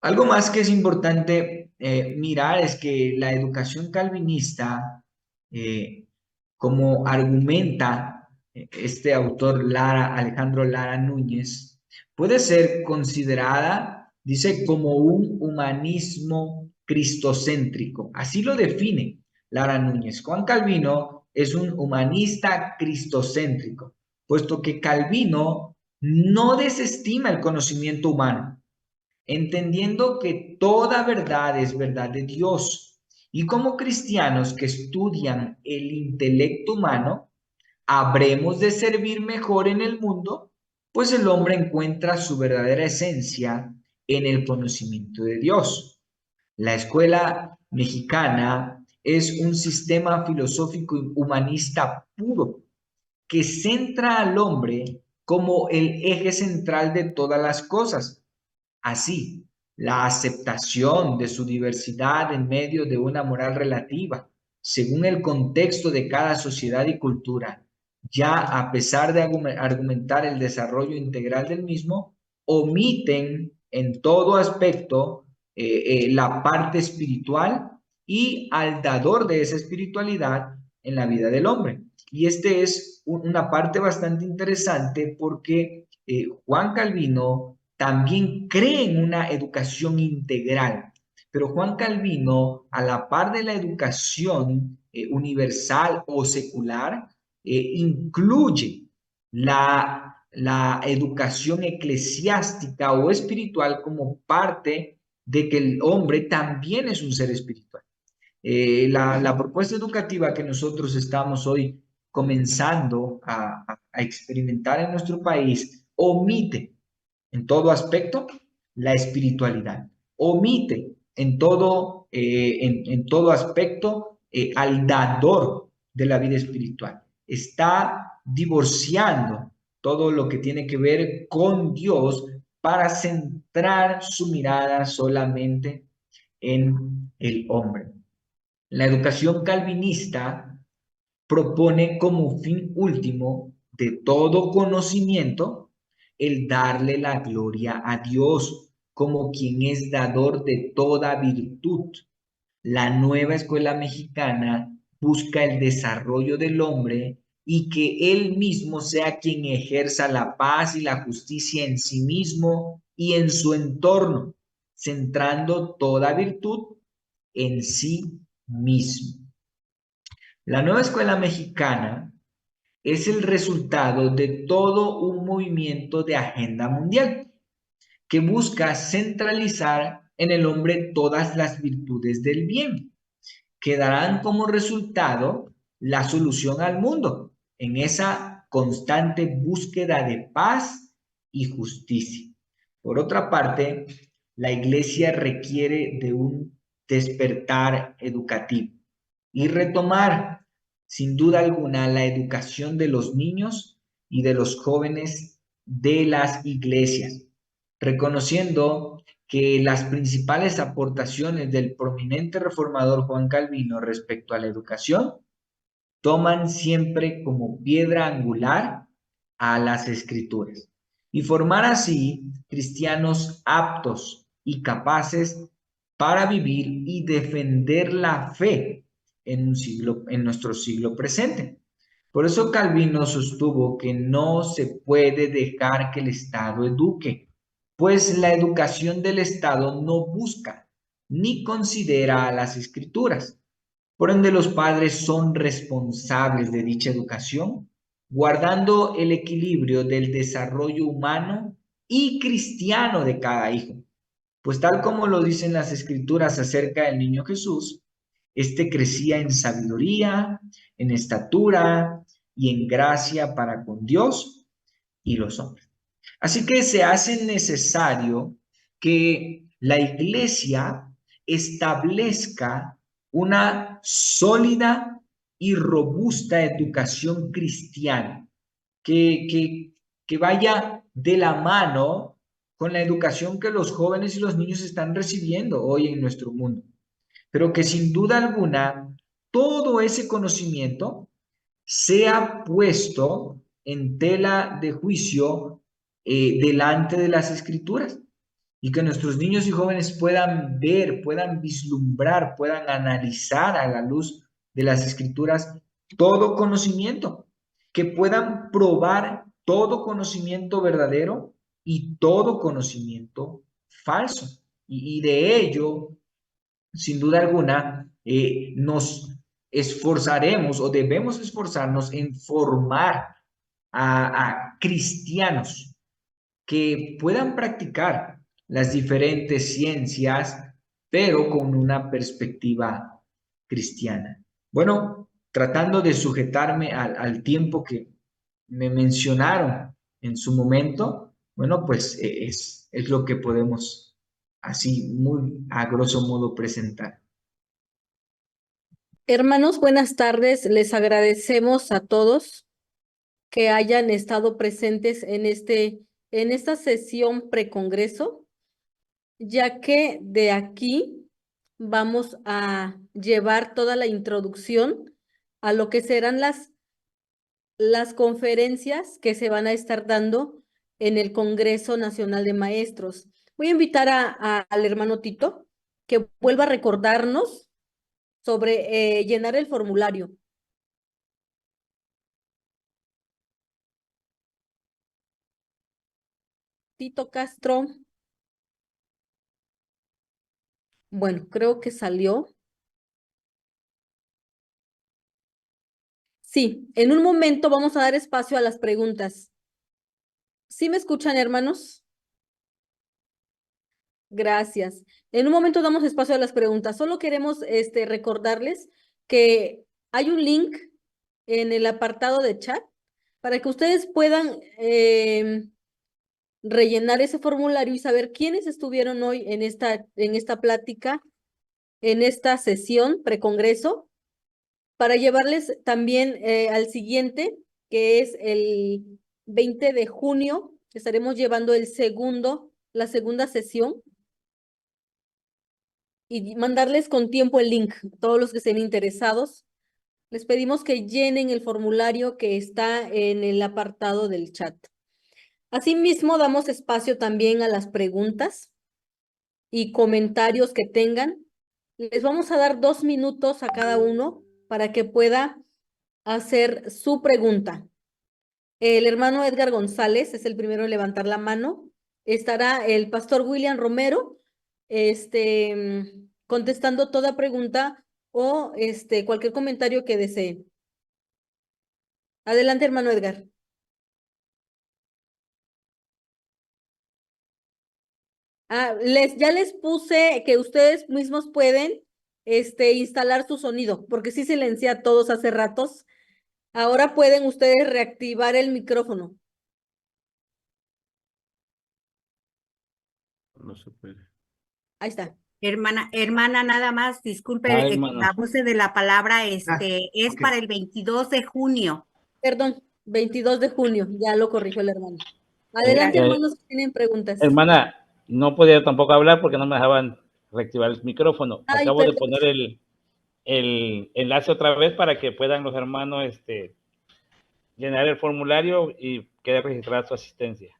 Speaker 4: Algo más que es importante mirar es que la educación calvinista, como argumenta este autor Alejandro Lara Núñez, puede ser considerada, dice, como un humanismo cristocéntrico. Así lo define Lara Núñez. Juan Calvino es un humanista cristocéntrico, puesto que Calvino no desestima el conocimiento humano, entendiendo que toda verdad es verdad de Dios. Y como cristianos que estudian el intelecto humano, habremos de servir mejor en el mundo, pues el hombre encuentra su verdadera esencia en el conocimiento de Dios. La escuela mexicana es un sistema filosófico humanista puro que centra al hombre como el eje central de todas las cosas. Así, la aceptación de su diversidad en medio de una moral relativa, según el contexto de cada sociedad y cultura, ya a pesar de argumentar el desarrollo integral del mismo, omiten en todo aspecto la parte espiritual y al dador de esa espiritualidad en la vida del hombre. Y este es una parte bastante interesante porque Juan Calvino también cree en una educación integral, pero Juan Calvino, a la par de la educación universal o secular, incluye la educación eclesiástica o espiritual como parte de que el hombre también es un ser espiritual. La propuesta educativa que nosotros estamos hoy comenzando a experimentar en nuestro país omite en todo aspecto la espiritualidad, omite en todo aspecto al dador de la vida espiritual. Está divorciando todo lo que tiene que ver con Dios para centrar su mirada solamente en el hombre. La educación calvinista propone como fin último de todo conocimiento el darle la gloria a Dios como quien es dador de toda virtud. La nueva escuela mexicana busca el desarrollo del hombre y que él mismo sea quien ejerza la paz y la justicia en sí mismo y en su entorno, centrando toda virtud en sí mismo. La nueva escuela mexicana es el resultado de todo un movimiento de agenda mundial que busca centralizar en el hombre todas las virtudes del bien, que darán como resultado la solución al mundo en esa constante búsqueda de paz y justicia. Por otra parte, la Iglesia requiere de un despertar educativo y retomar, sin duda alguna, la educación de los niños y de los jóvenes de las iglesias, reconociendo que las principales aportaciones del prominente reformador Juan Calvino respecto a la educación toman siempre como piedra angular a las escrituras y formar así cristianos aptos y capaces para vivir y defender la fe en nuestro siglo presente. Por eso Calvino sostuvo que no se puede dejar que el Estado eduque, pues la educación del Estado no busca ni considera a las escrituras. Por ende, los padres son responsables de dicha educación, guardando el equilibrio del desarrollo humano y cristiano de cada hijo. Pues tal como lo dicen las escrituras acerca del niño Jesús, este crecía en sabiduría, en estatura y en gracia para con Dios y los hombres. Así que se hace necesario que la iglesia establezca una sólida y robusta educación cristiana que vaya de la mano con la educación que los jóvenes y los niños están recibiendo hoy en nuestro mundo. Pero que sin duda alguna todo ese conocimiento sea puesto en tela de juicio delante de las escrituras y que nuestros niños y jóvenes puedan ver, puedan vislumbrar, puedan analizar a la luz de las escrituras todo conocimiento, que puedan probar todo conocimiento verdadero y todo conocimiento falso. Y de ello, sin duda alguna, nos esforzaremos o debemos esforzarnos en formar a cristianos que puedan practicar las diferentes ciencias, pero con una perspectiva cristiana. Bueno, tratando de sujetarme al tiempo que me mencionaron en su momento, bueno, pues es lo que podemos así muy a grosso modo presentar.
Speaker 6: Hermanos, buenas tardes. Les agradecemos a todos que hayan estado presentes en esta sesión precongreso, ya que de aquí vamos a llevar toda la introducción a lo que serán las conferencias que se van a estar dando en el Congreso Nacional de Maestros. Voy a invitar al hermano Tito que vuelva a recordarnos sobre llenar el formulario. Tito Castro. Bueno, creo que salió. Sí, en un momento vamos a dar espacio a las preguntas. ¿Sí me escuchan, hermanos? Gracias. En un momento damos espacio a las preguntas. Solo queremos recordarles que hay un link en el apartado de chat para que ustedes puedan rellenar ese formulario y saber quiénes estuvieron hoy en esta plática, en esta sesión precongreso, para llevarles también al siguiente, que es 20 de junio. Estaremos llevando la segunda sesión. Y mandarles con tiempo el link, todos los que estén interesados. Les pedimos que llenen el formulario que está en el apartado del chat. Asimismo, damos espacio también a las preguntas y comentarios que tengan. Les vamos a dar 2 minutos a cada uno para que pueda hacer su pregunta. El hermano Edgar González es el primero en levantar la mano. Estará el pastor William Romero, contestando toda pregunta o cualquier comentario que desee. Adelante, hermano Edgar. Ya les puse que ustedes mismos pueden instalar su sonido, porque sí silencié a todos hace ratos. Ahora pueden ustedes reactivar el micrófono.
Speaker 7: No se puede.
Speaker 6: Ahí está.
Speaker 8: Hermana, nada más, disculpe,
Speaker 7: hermana.
Speaker 8: la voz de la palabra, es
Speaker 2: ok.
Speaker 8: para el 22 de junio.
Speaker 6: Perdón, 22 de junio, ya lo corrigió el hermano. Adelante, hermanos, si tienen preguntas.
Speaker 7: Hermana, no podía tampoco hablar porque no me dejaban reactivar el micrófono.
Speaker 6: Ay,
Speaker 7: Acabo de
Speaker 6: perdón.
Speaker 7: poner el enlace otra vez para que puedan los hermanos llenar el formulario y quede registrada su asistencia.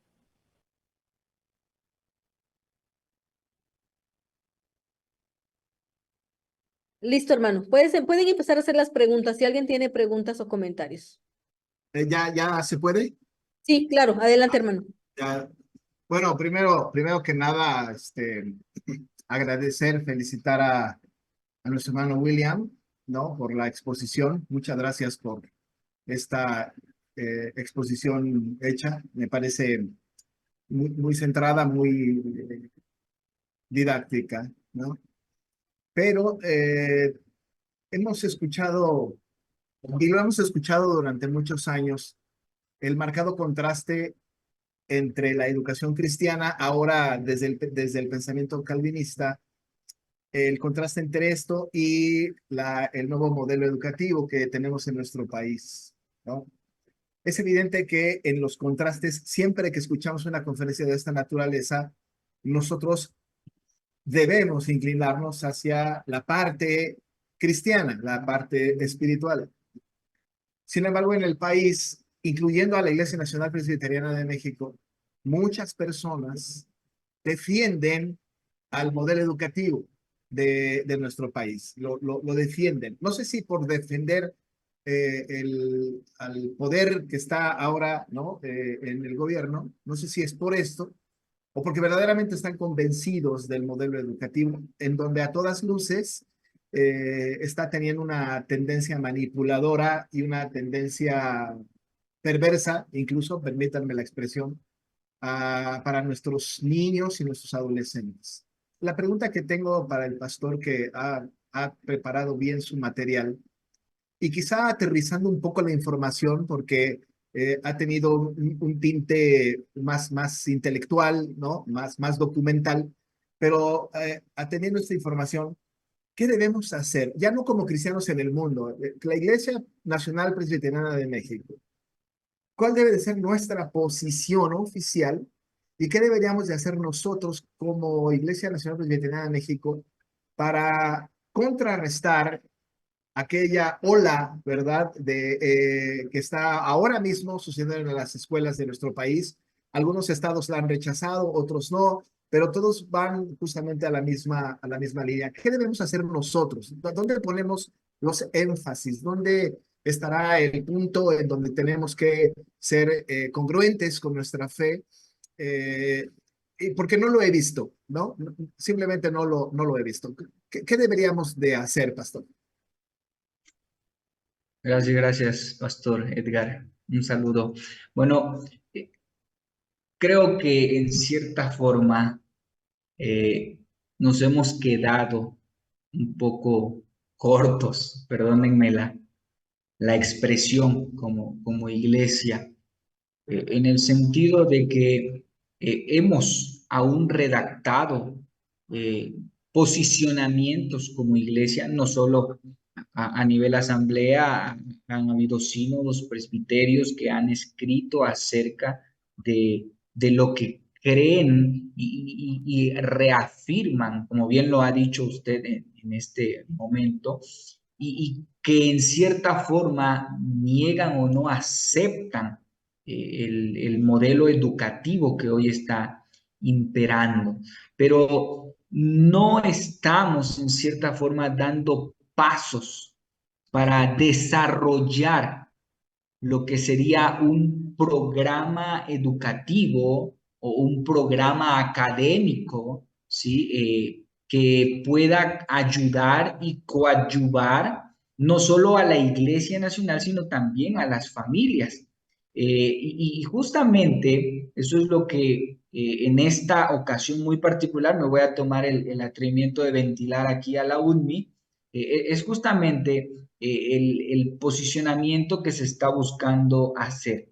Speaker 6: Listo, hermano. Pueden empezar a hacer las preguntas si alguien tiene preguntas o comentarios.
Speaker 2: ¿Ya se puede?
Speaker 6: Sí, claro. Adelante, hermano.
Speaker 2: Ya. Bueno, primero que nada, agradecer, felicitar a nuestro hermano William, ¿no? Por la exposición. Muchas gracias por esta exposición hecha. Me parece muy centrada, muy didáctica, ¿no? Pero hemos escuchado, y lo hemos escuchado durante muchos años, el marcado contraste entre la educación cristiana, ahora desde el pensamiento calvinista, el contraste entre esto y el nuevo modelo educativo que tenemos en nuestro país, ¿no? Es evidente que en los contrastes, siempre que escuchamos una conferencia de esta naturaleza, nosotros debemos inclinarnos hacia la parte cristiana, la parte espiritual. Sin embargo, en el país, incluyendo a la Iglesia Nacional Presbiteriana de México, muchas personas defienden al modelo educativo de nuestro país, lo defienden. No sé si por defender al poder que está ahora, ¿no? En el gobierno, no sé si es por esto, o porque verdaderamente están convencidos del modelo educativo, en donde a todas luces está teniendo una tendencia manipuladora y una tendencia perversa, incluso, permítanme la expresión, para nuestros niños y nuestros adolescentes. La pregunta que tengo para el pastor que ha preparado bien su material, y quizá aterrizando un poco la información, porque ha tenido un tinte más intelectual, ¿no? Más documental, pero atendiendo esta información, ¿qué debemos hacer? Ya no como cristianos en el mundo, la Iglesia Nacional Presbiteriana de México. ¿Cuál debe de ser nuestra posición oficial y qué deberíamos de hacer nosotros como Iglesia Nacional Presbiteriana de México para contrarrestar aquella ola, ¿verdad?, que está ahora mismo sucediendo en las escuelas de nuestro país? Algunos estados la han rechazado, otros no, pero todos van justamente a la misma línea. ¿Qué debemos hacer nosotros? ¿Dónde ponemos los énfasis? ¿Dónde estará el punto en donde tenemos que ser congruentes con nuestra fe? Porque no lo he visto, ¿no? Simplemente no lo he visto. ¿Qué deberíamos de hacer, pastor?
Speaker 4: Gracias, Pastor Edgar. Un saludo. Bueno, creo que en cierta forma nos hemos quedado un poco cortos, perdónenme la expresión como iglesia, en el sentido de que hemos aún redactado posicionamientos como iglesia, no solo a nivel asamblea han habido sínodos, presbiterios que han escrito acerca de lo que creen y reafirman, como bien lo ha dicho usted en este momento, y que en cierta forma niegan o no aceptan el modelo educativo que hoy está imperando. Pero no estamos en cierta forma dando pasos para desarrollar lo que sería un programa educativo o un programa académico, ¿sí? Que pueda ayudar y coadyuvar no solo a la Iglesia Nacional, sino también a las familias. Y justamente eso es lo que en esta ocasión muy particular me voy a tomar el atrevimiento de ventilar aquí a la UNMI, es justamente el posicionamiento que se está buscando hacer.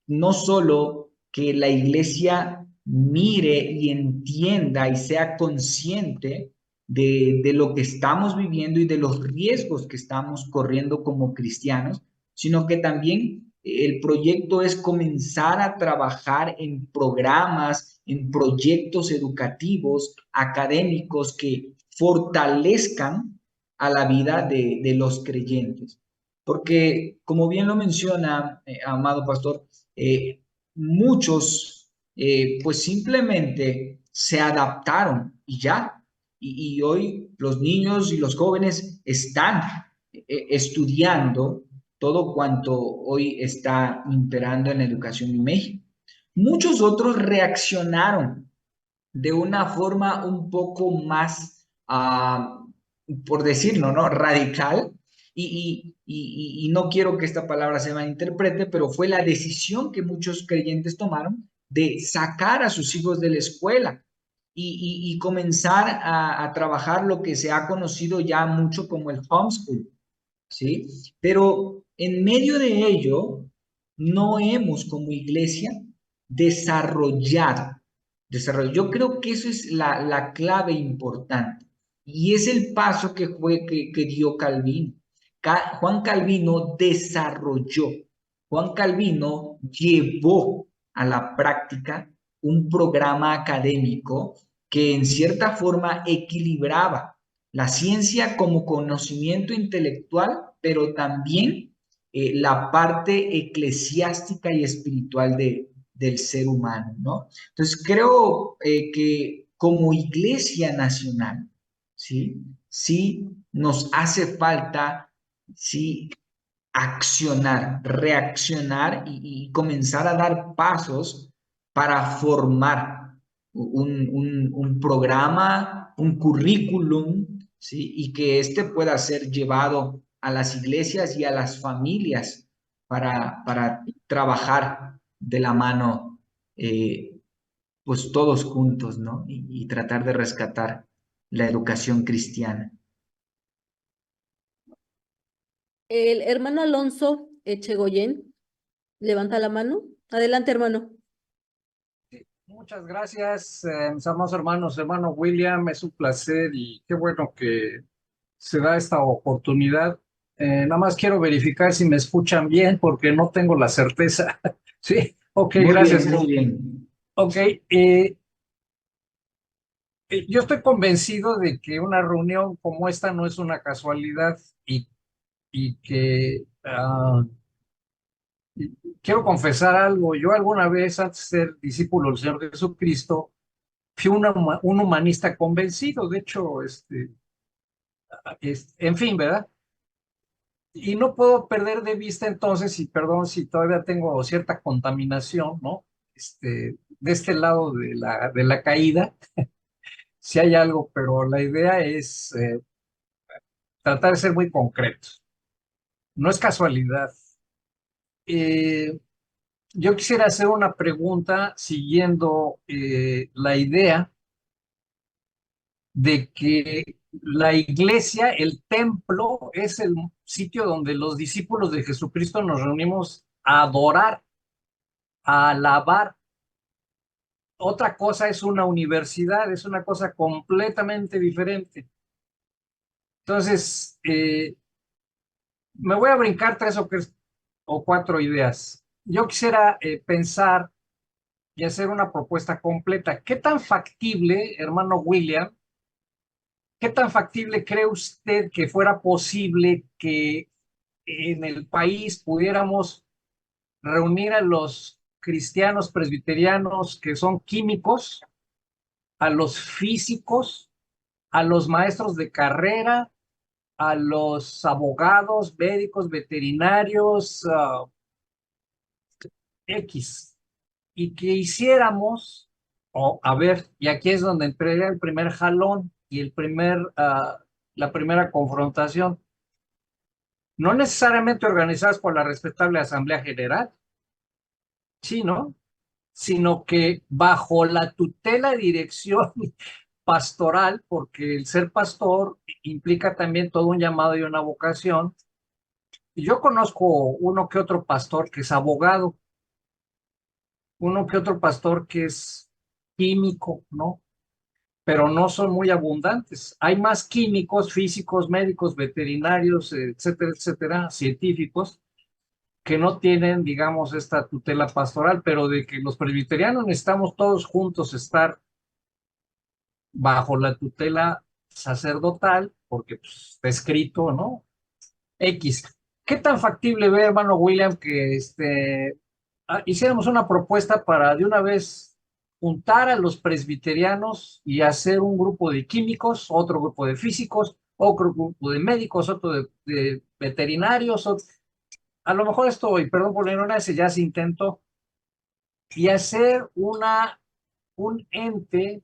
Speaker 4: No solo que la iglesia mire y entienda y sea consciente de lo que estamos viviendo y de los riesgos que estamos corriendo como cristianos, sino que también el proyecto es comenzar a trabajar en programas, en proyectos educativos, académicos que fortalezcan a la vida de los creyentes. Porque, como bien lo menciona, amado pastor, muchos pues simplemente se adaptaron y ya. Y hoy los niños y los jóvenes están estudiando todo cuanto hoy está imperando en la educación en México. Muchos otros reaccionaron de una forma un poco más, por decirlo, ¿no? Radical. Y no quiero que esta palabra se malinterprete, pero fue la decisión que muchos creyentes tomaron de sacar a sus hijos de la escuela y comenzar a trabajar lo que se ha conocido ya mucho como el homeschool, ¿sí? Pero en medio de ello, no hemos como iglesia desarrollado. Yo creo que eso es la clave importante y es el paso que dio Calvino. Juan Calvino desarrolló, Juan Calvino llevó a la práctica un programa académico que en cierta forma equilibraba la ciencia como conocimiento intelectual, pero también la parte eclesiástica y espiritual del ser humano, ¿no? Entonces creo que como Iglesia Nacional, ¿sí? Sí nos hace falta, sí, accionar, reaccionar y comenzar a dar pasos para formar un programa, un currículum, ¿sí? Y que este pueda ser llevado a las iglesias y a las familias para trabajar de la mano, pues todos juntos, ¿no? Y tratar de rescatar la educación cristiana.
Speaker 6: El hermano Alonso Echegoyen levanta la mano. Adelante, hermano.
Speaker 9: Muchas gracias, mis amados hermanos, hermano William, es un placer y qué bueno que se da esta oportunidad. Nada más quiero verificar si me escuchan bien porque no tengo la certeza. Sí, ok,
Speaker 4: Muy
Speaker 9: gracias.
Speaker 4: bien, muy bien.
Speaker 9: Ok, yo estoy convencido de que una reunión como esta no es una casualidad y que quiero confesar algo. Yo alguna vez, antes de ser discípulo del Señor Jesucristo, fui un humanista convencido. De hecho, en fin, ¿verdad? Y no puedo perder de vista entonces, y perdón si todavía tengo cierta contaminación, ¿no? De este lado de la caída, si hay algo, pero la idea es tratar de ser muy concretos. No es casualidad. Yo quisiera hacer una pregunta siguiendo la idea de que la iglesia, el templo, es el sitio donde los discípulos de Jesucristo nos reunimos a adorar, a alabar. Otra cosa es una universidad, es una cosa completamente diferente. Entonces, me voy a brincar 3 o 4 ideas. Yo quisiera pensar y hacer una propuesta completa. ¿Qué tan factible, hermano William, qué tan factible cree usted que fuera posible que en el país pudiéramos reunir a los cristianos presbiterianos que son químicos, a los físicos, a los maestros de carrera, a los abogados, médicos, veterinarios, X, y que hiciéramos, o a ver, y aquí es donde entraría el primer jalón y la primera confrontación, no necesariamente organizadas por la respetable Asamblea General, sí, ¿no? Sino que bajo la tutela y dirección pastoral, porque el ser pastor implica también todo un llamado y una vocación. Y yo conozco uno que otro pastor que es abogado, uno que otro pastor que es químico, ¿no? Pero no son muy abundantes. Hay más químicos, físicos, médicos, veterinarios, etcétera, etcétera, científicos, que no tienen, digamos, esta tutela pastoral, pero de que los presbiterianos necesitamos todos juntos estar bajo la tutela sacerdotal, porque pues, está escrito, ¿no? X. ¿Qué tan factible ve, hermano William, que hiciéramos una propuesta para de una vez juntar a los presbiterianos y hacer un grupo de químicos, otro grupo de físicos, otro grupo de médicos, otro de veterinarios? A lo mejor esto, y perdón por la ignorancia, ya se intentó, y hacer un ente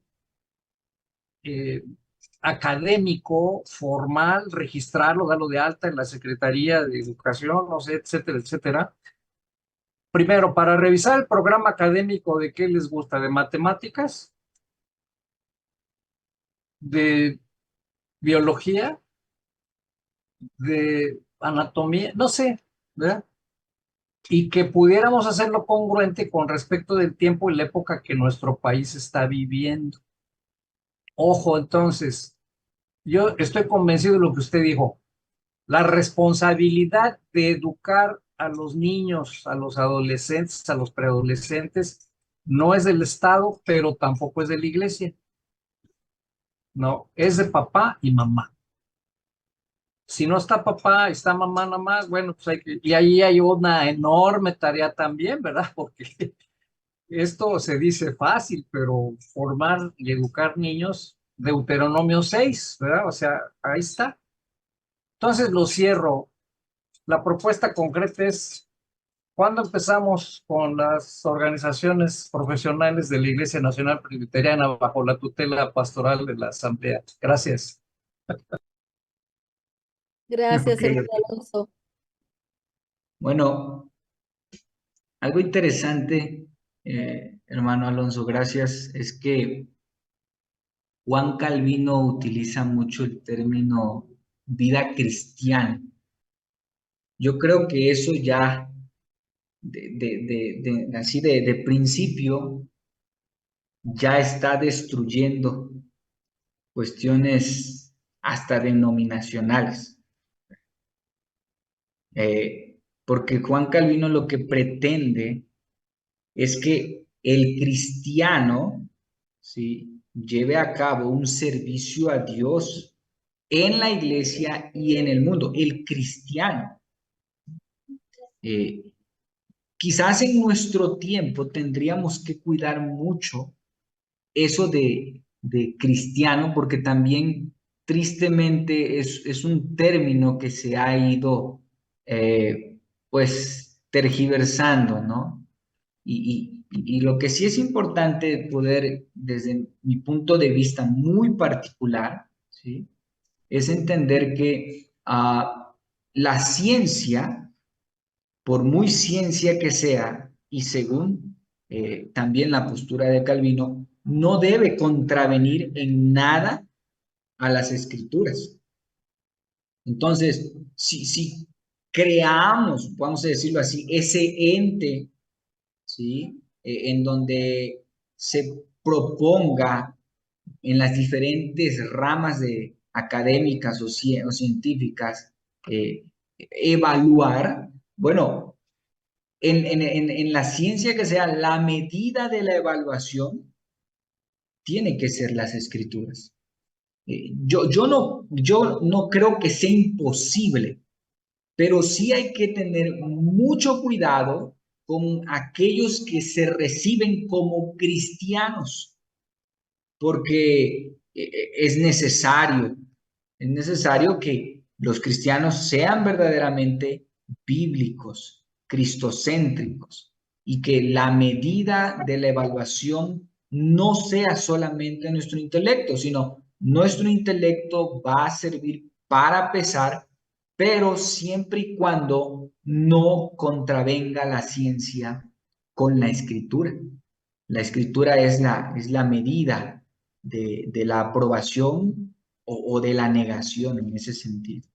Speaker 9: académico, formal, registrarlo, darlo de alta en la Secretaría de Educación, no sé, etcétera, etcétera. Primero, para revisar el programa académico de qué les gusta, de matemáticas, de biología, de anatomía, no sé, ¿verdad? Y que pudiéramos hacerlo congruente con respecto del tiempo y la época que nuestro país está viviendo. Ojo, entonces, yo estoy convencido de lo que usted dijo. La responsabilidad de educar a los niños, a los adolescentes, a los preadolescentes, no es del Estado, pero tampoco es de la iglesia. No, es de papá y mamá. Si no está papá, está mamá nada más, bueno, pues y ahí hay una enorme tarea también, ¿verdad? Porque esto se dice fácil, pero formar y educar niños, Deuteronomio 6, ¿verdad? O sea, ahí está. Entonces lo cierro. La propuesta concreta es, ¿cuándo empezamos con las organizaciones profesionales de la Iglesia Nacional Presbiteriana bajo la tutela pastoral de la Asamblea? Gracias.
Speaker 6: Gracias,
Speaker 2: Ok.
Speaker 6: hermano Alonso.
Speaker 4: Bueno, algo interesante, hermano Alonso, gracias, es que Juan Calvino utiliza mucho el término vida cristiana. Yo creo que eso ya, así de principio, ya está destruyendo cuestiones hasta denominacionales. Porque Juan Calvino lo que pretende es que el cristiano, ¿sí?, lleve a cabo un servicio a Dios en la iglesia y en el mundo, el cristiano. Quizás en nuestro tiempo tendríamos que cuidar mucho eso de cristiano, porque también tristemente es un término que se ha ido pues tergiversando, ¿no? Y lo que sí es importante poder, desde mi punto de vista muy particular, ¿sí?, es entender que la ciencia, por muy ciencia que sea, y según también la postura de Calvino, no debe contravenir en nada a las escrituras. Entonces, si creamos, vamos a decirlo así, ese ente, ¿sí?, en donde se proponga en las diferentes ramas de académicas o científicas evaluar, bueno, en la ciencia que sea, la medida de la evaluación tiene que ser las escrituras. Yo no creo que sea imposible, pero sí hay que tener mucho cuidado con aquellos que se reciben como cristianos, porque es necesario que los cristianos sean verdaderamente bíblicos, cristocéntricos, y que la medida de la evaluación no sea solamente nuestro intelecto, sino nuestro intelecto va a servir para pesar, pero siempre y cuando no contravenga la ciencia con la escritura. La escritura es la medida de la aprobación o de la negación en ese sentido.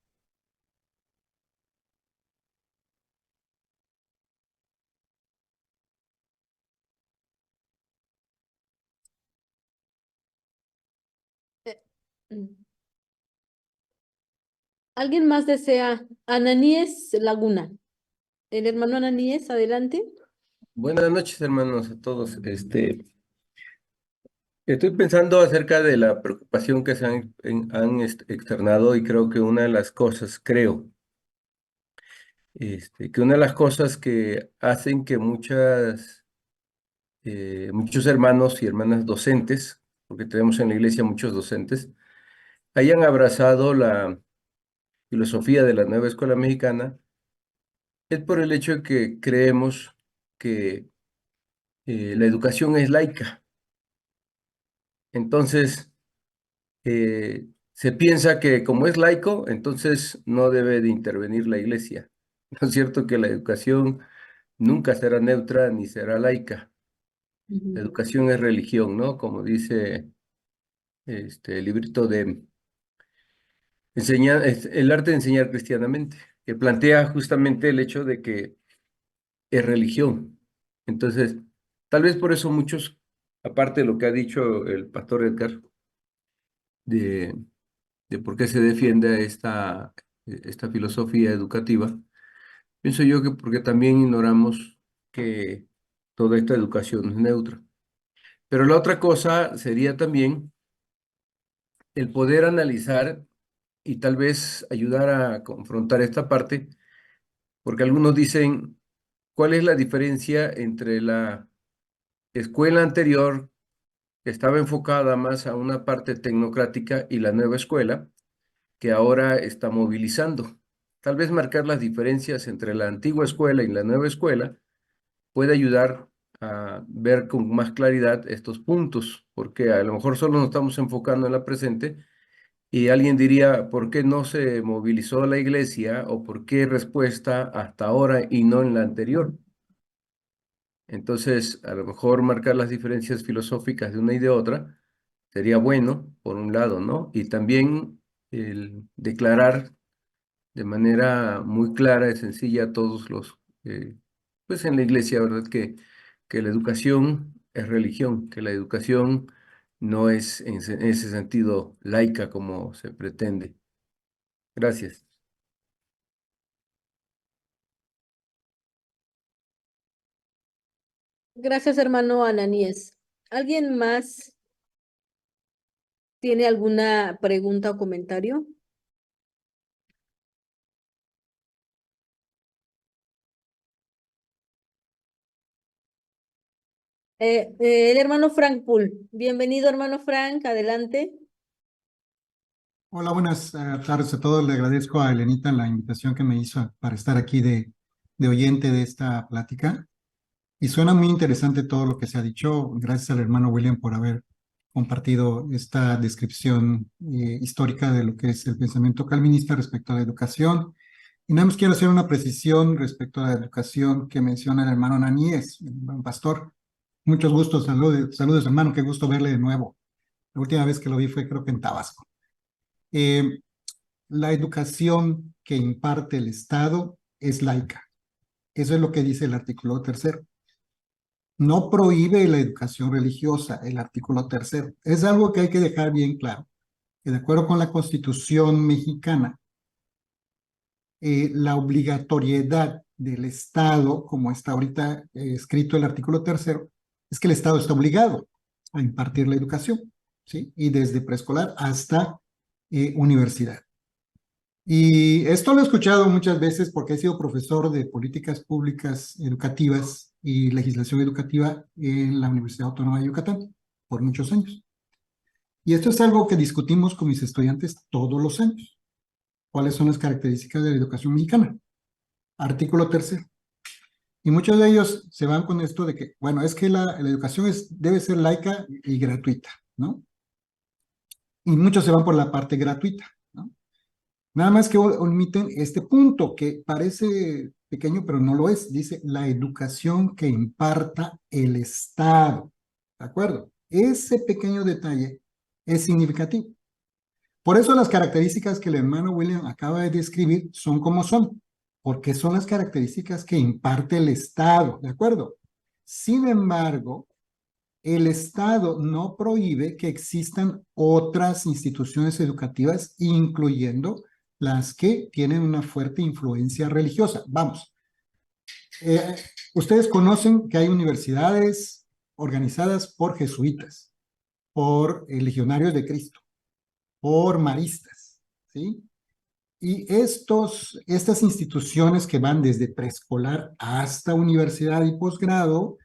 Speaker 6: Mm. ¿Alguien más desea? Ananíes Laguna. El hermano Ananíes, adelante.
Speaker 10: Buenas noches, hermanos, a todos. Estoy pensando acerca de la preocupación que se han externado y creo que una de las cosas, que una de las cosas que hacen que muchos hermanos y hermanas docentes, porque tenemos en la iglesia muchos docentes, hayan abrazado la filosofía de la nueva escuela mexicana, es por el hecho de que creemos que la educación es laica. Entonces, se piensa que como es laico, entonces no debe de intervenir la iglesia. ¿No es cierto que la educación nunca será neutra ni será laica? La educación es religión, ¿no? Como dice el librito de El arte de enseñar cristianamente, que plantea justamente el hecho de que es religión. Entonces, tal vez por eso muchos, aparte de lo que ha dicho el pastor Edgar, de por qué se defiende esta filosofía educativa, pienso yo que porque también ignoramos que toda esta educación es neutra. Pero la otra cosa sería también el poder analizar y tal vez ayudar a confrontar esta parte, porque algunos dicen, ¿cuál es la diferencia entre la escuela anterior, que estaba enfocada más a una parte tecnocrática, y la nueva escuela, que ahora está movilizando? Tal vez marcar las diferencias entre la antigua escuela y la nueva escuela puede ayudar a ver con más claridad estos puntos, porque a lo mejor solo nos estamos enfocando en la presente y alguien diría, ¿por qué no se movilizó la iglesia o por qué respuesta hasta ahora y no en la anterior? Entonces, a lo mejor marcar las diferencias filosóficas de una y de otra sería bueno, por un lado, ¿no? Y también el declarar de manera muy clara y sencilla a todos los, pues en la iglesia, ¿verdad? Que la educación es religión, que la educación no es en ese sentido laica como se pretende. Gracias.
Speaker 6: Gracias, hermano Ananíes. ¿Alguien más tiene alguna pregunta o comentario? El hermano Frank Poole. Bienvenido, hermano Frank, adelante.
Speaker 11: Hola, buenas tardes a todos. Le agradezco a Elenita la invitación que me hizo para estar aquí de oyente de esta plática. Y suena muy interesante todo lo que se ha dicho. Gracias al hermano William por haber compartido esta descripción histórica de lo que es el pensamiento calvinista respecto a la educación. Y nada más quiero hacer una precisión respecto a la educación que menciona el hermano Ananíes, el buen pastor. Muchos gustos, saludos hermano, qué gusto verle de nuevo. La última vez que lo vi fue creo que en Tabasco. La educación que imparte el Estado es laica. Eso es lo que dice el artículo 3. No prohíbe la educación religiosa, el artículo 3. Es algo que hay que dejar bien claro. que de acuerdo con la Constitución mexicana, la obligatoriedad del Estado, como está ahorita escrito el artículo 3º, es que el Estado está obligado a impartir la educación, ¿sí? Y desde preescolar hasta universidad. Y esto lo he escuchado muchas veces porque he sido profesor de políticas públicas educativas y legislación educativa en la Universidad Autónoma de Yucatán por muchos años. Y esto es algo que discutimos con mis estudiantes todos los años. ¿Cuáles son las características de la educación mexicana? Artículo 3º. Y muchos de ellos se van con esto de que, bueno, es que la educación debe ser laica y gratuita, ¿no? Y muchos se van por la parte gratuita, ¿no? Nada más que omiten este punto que parece pequeño, pero no lo es. Dice, la educación que imparta el Estado, ¿de acuerdo? Ese pequeño detalle es significativo. Por eso las características que el hermano William acaba de describir son como son, porque son las características que imparte el Estado, ¿de acuerdo? Sin embargo, el Estado no prohíbe que existan otras instituciones educativas, incluyendo las que tienen una fuerte influencia religiosa. Vamos, ustedes conocen que hay universidades organizadas por jesuitas, por legionarios de Cristo, por maristas, ¿sí? Y estas instituciones que van desde preescolar hasta universidad y posgrado,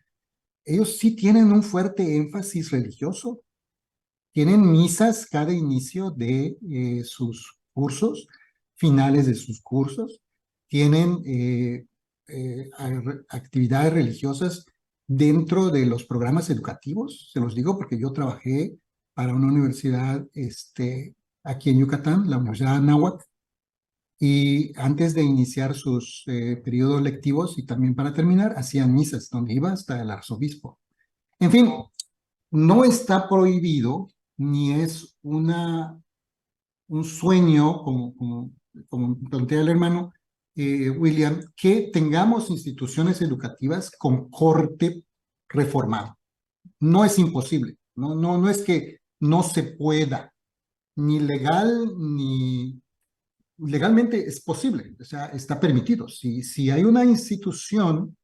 Speaker 11: ellos sí tienen un fuerte énfasis religioso. Tienen misas cada inicio de sus cursos, finales de sus cursos. Tienen actividades religiosas dentro de los programas educativos. Se los digo porque yo trabajé para una universidad aquí en Yucatán, la Universidad de Anáhuac, y antes de iniciar sus periodos lectivos y también para terminar, hacían misas donde iba hasta el arzobispo. En fin, no está prohibido ni es un sueño, como plantea el hermano William, que tengamos instituciones educativas con corte reformado. No es imposible, no es que no se pueda, ni legal ni legalmente es posible, o sea, está permitido. Si hay una institución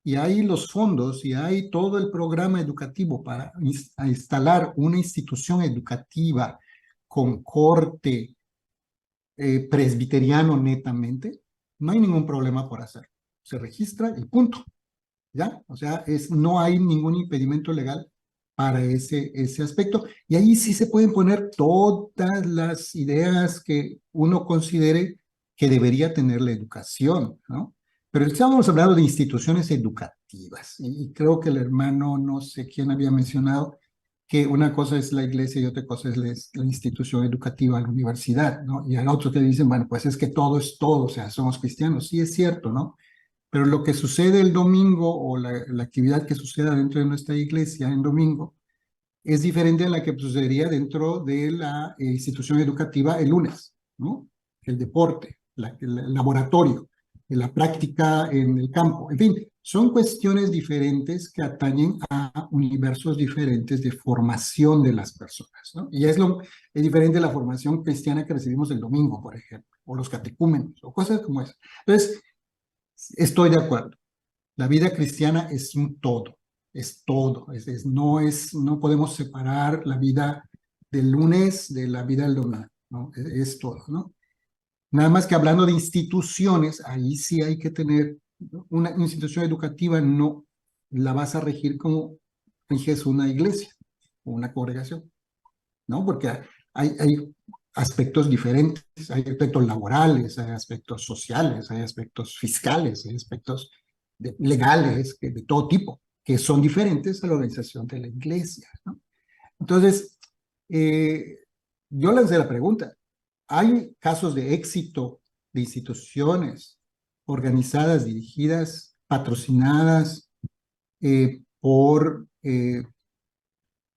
Speaker 11: y hay los fondos y hay todo el programa educativo para instalar una institución educativa con corte presbiteriano netamente, no hay ningún problema por hacerlo. Se registra y punto. ¿Ya? O sea, no hay ningún impedimento legal para ese aspecto. Y ahí sí se pueden poner todas las ideas que uno considere que debería tener la educación, ¿no? Pero estamos hablando de instituciones educativas. Y creo que el hermano, no sé quién había mencionado, que una cosa es la iglesia y otra cosa es la institución educativa, la universidad, ¿no? Y hay otros que dicen, bueno, pues es que todo es todo, o sea, somos cristianos. Sí, es cierto, ¿no? Pero lo que sucede el domingo o la actividad que suceda dentro de nuestra iglesia en domingo es diferente a la que sucedería dentro de la institución educativa el lunes, ¿no? El deporte, el laboratorio, la práctica en el campo. En fin, son cuestiones diferentes que atañen a universos diferentes de formación de las personas, ¿no? Y es diferente la formación cristiana que recibimos el domingo, por ejemplo, o los catecúmenos, o cosas como esas. Entonces, estoy de acuerdo. La vida cristiana es un todo, es todo. No podemos separar la vida del lunes de la vida del domingo, ¿no? Es todo, ¿no? Nada más que hablando de instituciones, ahí sí hay que tener una institución educativa, no la vas a regir como riges una iglesia o una congregación, ¿no? Porque hay aspectos diferentes, hay aspectos laborales, hay aspectos sociales, hay aspectos fiscales, hay aspectos legales, de todo tipo, que son diferentes a la organización de la iglesia, ¿no? Entonces, yo lancé la pregunta, ¿hay casos de éxito de instituciones organizadas, dirigidas, patrocinadas por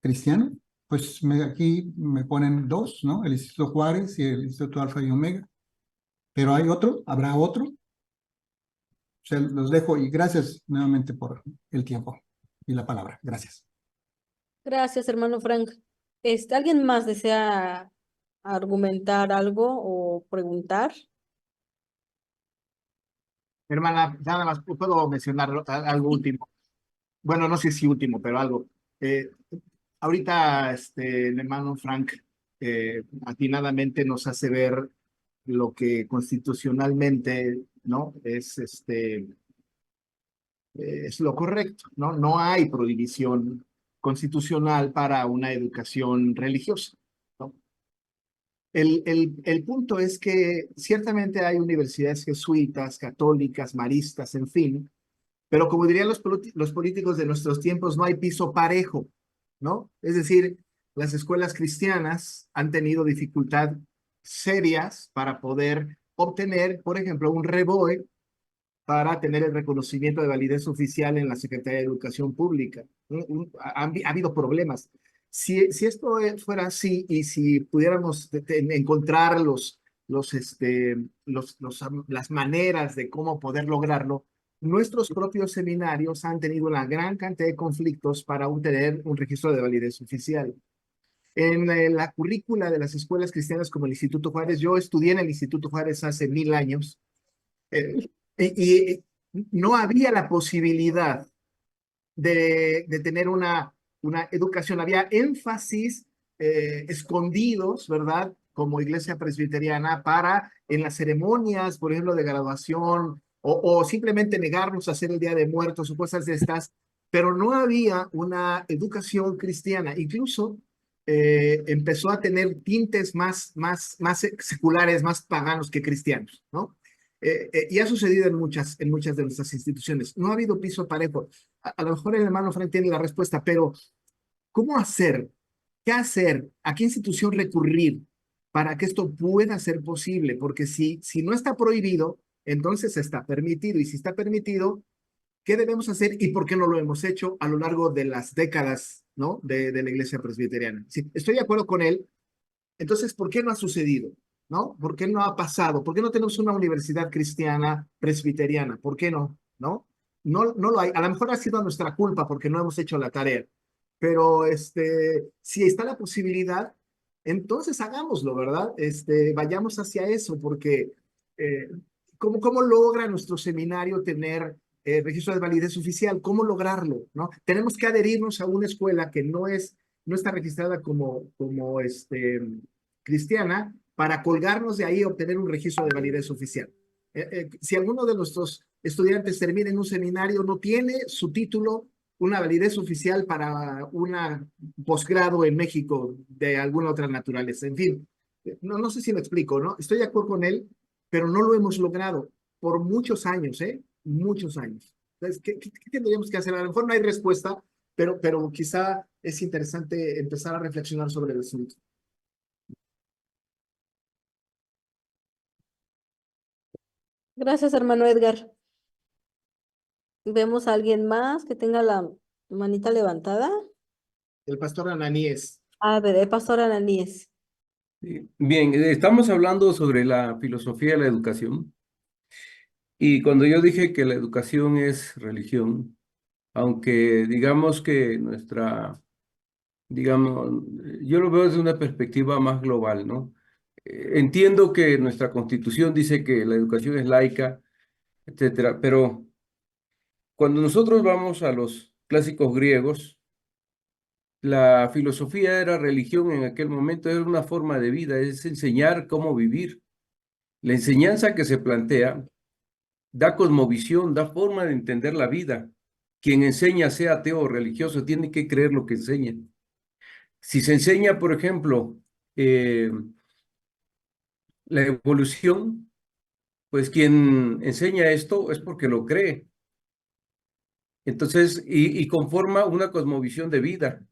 Speaker 11: cristianos? Pues aquí me ponen dos, ¿no? El Instituto Juárez y el Instituto Alfa y Omega. Pero hay otro, habrá otro. Se los dejo y gracias nuevamente por el tiempo y la palabra. Gracias.
Speaker 6: Gracias, hermano Frank. ¿Alguien más desea argumentar algo o preguntar?
Speaker 2: Hermana, nada más puedo mencionar algo último. Bueno, no sé si último, pero algo. Eh, Ahorita el hermano Frank atinadamente nos hace ver lo que constitucionalmente, ¿no? Es lo correcto, ¿no? No hay prohibición constitucional para una educación religiosa, ¿no? El punto es que ciertamente hay universidades jesuitas, católicas, maristas, en fin, pero como dirían los políticos de nuestros tiempos, no hay piso parejo, ¿no? Es decir, las escuelas cristianas han tenido dificultad serias para poder obtener, por ejemplo, un REBOE para tener el reconocimiento de validez oficial en la Secretaría de Educación Pública. Ha habido problemas. Si esto fuera así y si pudiéramos encontrar las maneras de cómo poder lograrlo, nuestros propios seminarios han tenido una gran cantidad de conflictos para obtener un registro de validez oficial. En la currícula de las escuelas cristianas como el Instituto Juárez, yo estudié en el Instituto Juárez hace 1000 años, y no había la posibilidad de tener una educación, había énfasis escondidos, ¿verdad? Como iglesia presbiteriana para en las ceremonias, por ejemplo, de graduación o simplemente negarnos a hacer el Día de Muertos o cosas de estas, pero no había una educación cristiana. Incluso empezó a tener tintes más seculares, más paganos que cristianos, ¿no? Y ha sucedido en muchas de nuestras instituciones. No ha habido piso parejo. A lo mejor el hermano Frank tiene la respuesta, pero ¿cómo hacer? ¿Qué hacer? ¿A qué institución recurrir para que esto pueda ser posible? Porque si no está prohibido, entonces está permitido. Y si está permitido, ¿qué debemos hacer y por qué no lo hemos hecho a lo largo de las décadas, ¿no? de la iglesia presbiteriana? Sí, estoy de acuerdo con él. Entonces, ¿por qué no ha sucedido? ¿No? ¿Por qué no ha pasado? ¿Por qué no tenemos una universidad cristiana presbiteriana? ¿Por qué no? ¿No? No lo hay. A lo mejor ha sido nuestra culpa porque no hemos hecho la tarea. Pero si está la posibilidad, entonces hagámoslo, ¿verdad? Vayamos hacia eso, porque ¿cómo logra nuestro seminario tener registro de validez oficial? ¿Cómo lograrlo? ¿No? Tenemos que adherirnos a una escuela que no está registrada como cristiana, para colgarnos de ahí y obtener un registro de validez oficial. Si alguno de nuestros estudiantes termina en un seminario, no tiene su título, una validez oficial para un posgrado en México de alguna otra naturaleza. En fin, no sé si me explico, ¿no? Estoy de acuerdo con él, pero no lo hemos logrado por muchos años, ¿eh? Muchos años. Entonces, ¿qué tendríamos que hacer? A lo mejor no hay respuesta, pero quizá es interesante empezar a reflexionar sobre el asunto.
Speaker 6: Gracias, hermano Edgar. ¿Vemos a alguien más que tenga la manita levantada?
Speaker 2: El pastor Ananíes.
Speaker 6: A ver, el pastor Ananíes.
Speaker 10: Bien, estamos hablando sobre la filosofía de la educación. Y cuando yo dije que la educación es religión, aunque digamos que yo lo veo desde una perspectiva más global, ¿no? Entiendo que nuestra Constitución dice que la educación es laica, etcétera, pero cuando nosotros vamos a los clásicos griegos, la filosofía era religión en aquel momento, era una forma de vida, es enseñar cómo vivir. La enseñanza que se plantea da cosmovisión, da forma de entender la vida. Quien enseña, sea ateo o religioso, tiene que creer lo que enseña. Si se enseña, por ejemplo, la evolución, pues quien enseña esto es porque lo cree. Entonces, y conforma una cosmovisión de vida,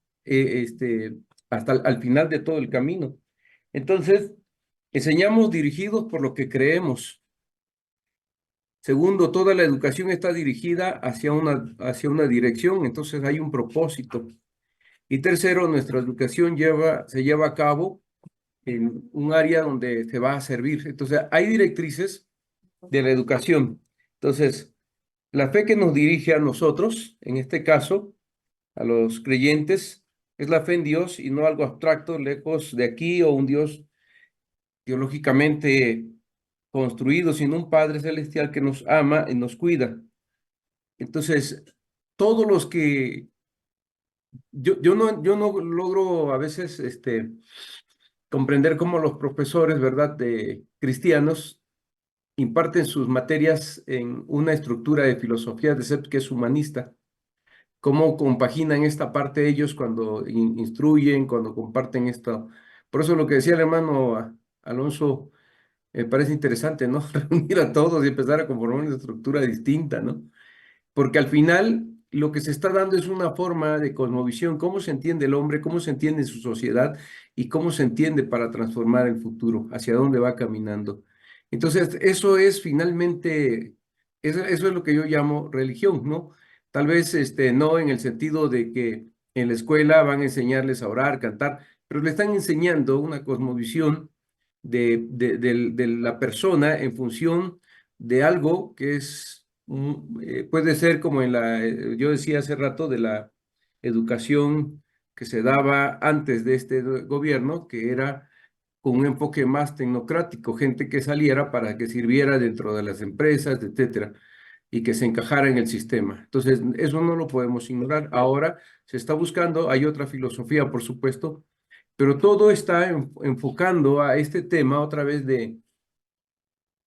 Speaker 10: hasta al final de todo el camino. Entonces, enseñamos dirigidos por lo que creemos. Segundo, toda la educación está dirigida hacia una dirección, entonces hay un propósito. Y tercero, nuestra educación se lleva a cabo en un área donde se va a servir. Entonces, hay directrices de la educación. Entonces, la fe que nos dirige a nosotros, en este caso, a los creyentes, es la fe en Dios y no algo abstracto, lejos de aquí, o un Dios teológicamente construidos, sino un Padre celestial que nos ama y nos cuida. Entonces, todos los que yo no logro a veces comprender cómo los profesores, ¿verdad?, de cristianos imparten sus materias en una estructura de filosofía de ser que es humanista. Cómo compaginan esta parte ellos cuando instruyen, cuando comparten esto. Por eso lo que decía el hermano Alonso me parece interesante, ¿no? Reunir a todos y empezar a conformar una estructura distinta, ¿no? Porque al final lo que se está dando es una forma de cosmovisión, cómo se entiende el hombre, cómo se entiende su sociedad y cómo se entiende para transformar el futuro, hacia dónde va caminando. Entonces, eso es finalmente, eso es lo que yo llamo religión, ¿no? Tal vez no en el sentido de que en la escuela van a enseñarles a orar, cantar, pero le están enseñando una cosmovisión de la persona en función de algo que es, puede ser como yo decía hace rato, de la educación que se daba antes de este gobierno, que era con un enfoque más tecnocrático, gente que saliera para que sirviera dentro de las empresas, etcétera, y que se encajara en el sistema. Entonces, eso no lo podemos ignorar. Ahora se está buscando, hay otra filosofía, por supuesto, pero todo está enfocando a este tema otra vez de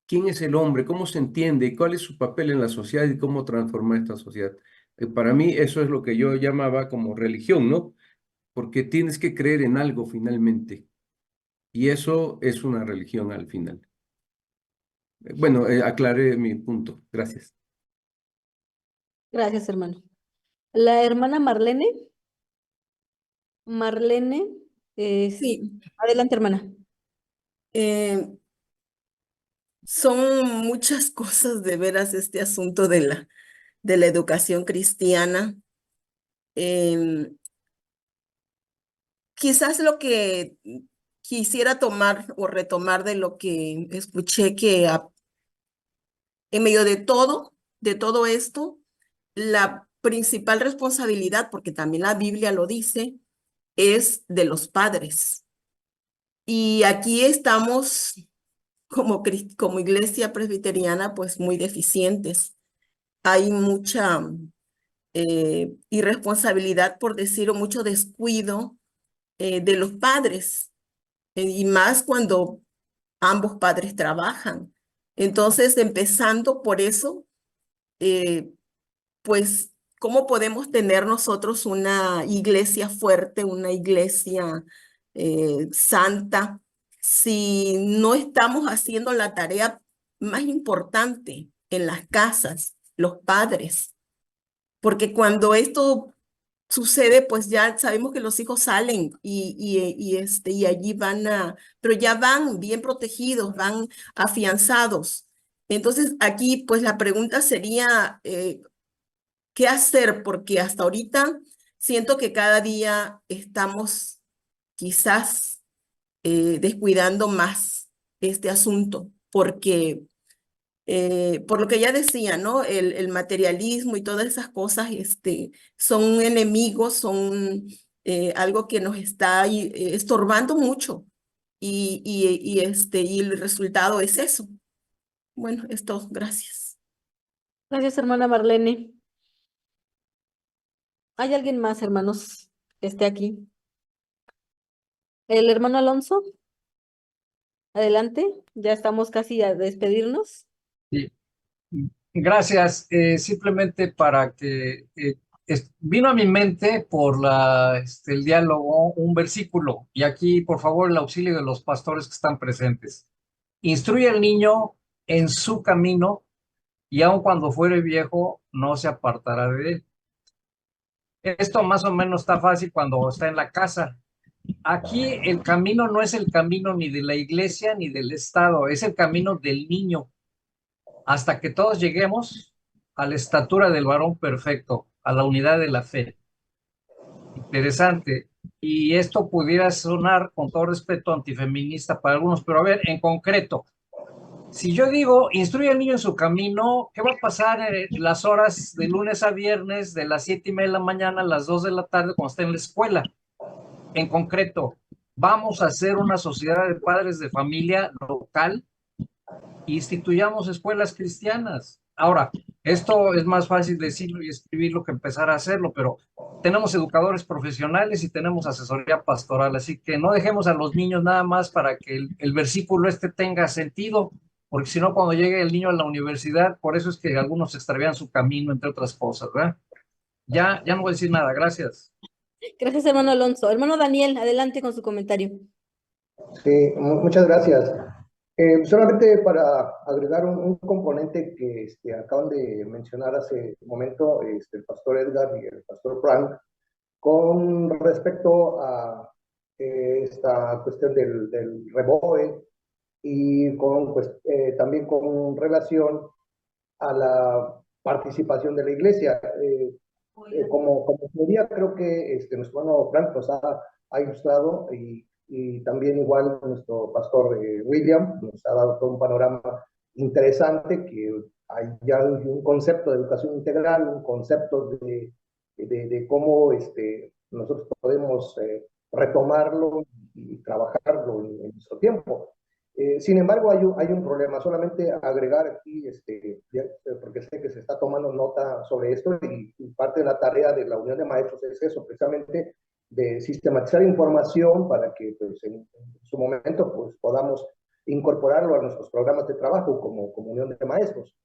Speaker 10: quién es el hombre, cómo se entiende, cuál es su papel en la sociedad y cómo transformar esta sociedad. Para mí eso es lo que yo llamaba como religión, ¿no? Porque tienes que creer en algo finalmente. Y eso es una religión al final. Bueno, aclaré mi punto. Gracias.
Speaker 6: Gracias, hermano. La hermana Marlene. Marlene,
Speaker 3: Sí,
Speaker 6: adelante, hermana.
Speaker 3: son muchas cosas de veras este asunto de la educación cristiana. Em, Quizás lo que quisiera tomar o retomar de lo que escuché que en medio de todo esto, la principal responsabilidad, porque también la Biblia lo dice, es de los padres. Y aquí estamos como iglesia presbiteriana, pues muy deficientes. Hay mucha irresponsabilidad, por decir, o mucho descuido de los padres, y más cuando ambos padres trabajan. Entonces, empezando por eso, pues, ¿cómo podemos tener nosotros una iglesia fuerte, una iglesia santa, si no estamos haciendo la tarea más importante en las casas, los padres? Porque cuando esto sucede, pues ya sabemos que los hijos salen y allí pero ya van bien protegidos, van afianzados. Entonces aquí pues la pregunta sería, ¿qué hacer? Porque hasta ahorita siento que cada día estamos quizás descuidando más este asunto, porque por lo que ya decía, ¿no? El materialismo y todas esas cosas son enemigos, son algo que nos está estorbando mucho. Y el resultado es eso. Bueno, es todo. Gracias.
Speaker 6: Gracias, hermana Marlene. ¿Hay alguien más, hermanos, que esté aquí? El hermano Alonso, adelante. Ya estamos casi a despedirnos.
Speaker 9: Sí. Gracias. Simplemente para que vino a mi mente por el diálogo un versículo, y aquí, por favor, el auxilio de los pastores que están presentes. Instruye al niño en su camino, y aun cuando fuere viejo, no se apartará de él. Esto más o menos está fácil cuando está en la casa. Aquí el camino no es el camino ni de la iglesia ni del Estado, es el camino del niño, hasta que todos lleguemos a la estatura del varón perfecto, a la unidad de la fe. Interesante. Y esto pudiera sonar, con todo respeto, antifeminista para algunos, pero a ver, en concreto, si yo digo, instruye al niño en su camino, ¿qué va a pasar en las horas de lunes a viernes, de las 7:30 de la mañana a las 2 de la tarde, cuando esté en la escuela? En concreto, vamos a hacer una sociedad de padres de familia local e instituyamos escuelas cristianas. Ahora, esto es más fácil decirlo y escribirlo que empezar a hacerlo, pero tenemos educadores profesionales y tenemos asesoría pastoral, así que no dejemos a los niños nada más para que el versículo este tenga sentido, porque si no, cuando llegue el niño a la universidad, por eso es que algunos extravían su camino, entre otras cosas, ¿verdad? Ya no voy a decir nada, gracias.
Speaker 6: Gracias, hermano Alonso. Hermano Daniel, adelante con su comentario.
Speaker 12: Sí, muchas gracias. Solamente para agregar un componente que acaban de mencionar hace un momento el pastor Edgar y el pastor Frank, con respecto a esta cuestión del REBOE y también con relación a la participación de la iglesia. Como teoría, creo que nuestro hermano Frank nos ha ilustrado y también igual nuestro pastor William nos ha dado todo un panorama interesante, que hay ya un concepto de educación integral, un concepto de cómo nosotros podemos retomarlo y trabajarlo en nuestro tiempo. Sin embargo, hay un problema. Solamente agregar aquí, porque sé que se está tomando nota sobre esto y parte de la tarea de la Unión de Maestros es eso, precisamente de sistematizar información para que pues, en su momento pues, podamos incorporarlo a nuestros programas de trabajo como Unión de Maestros.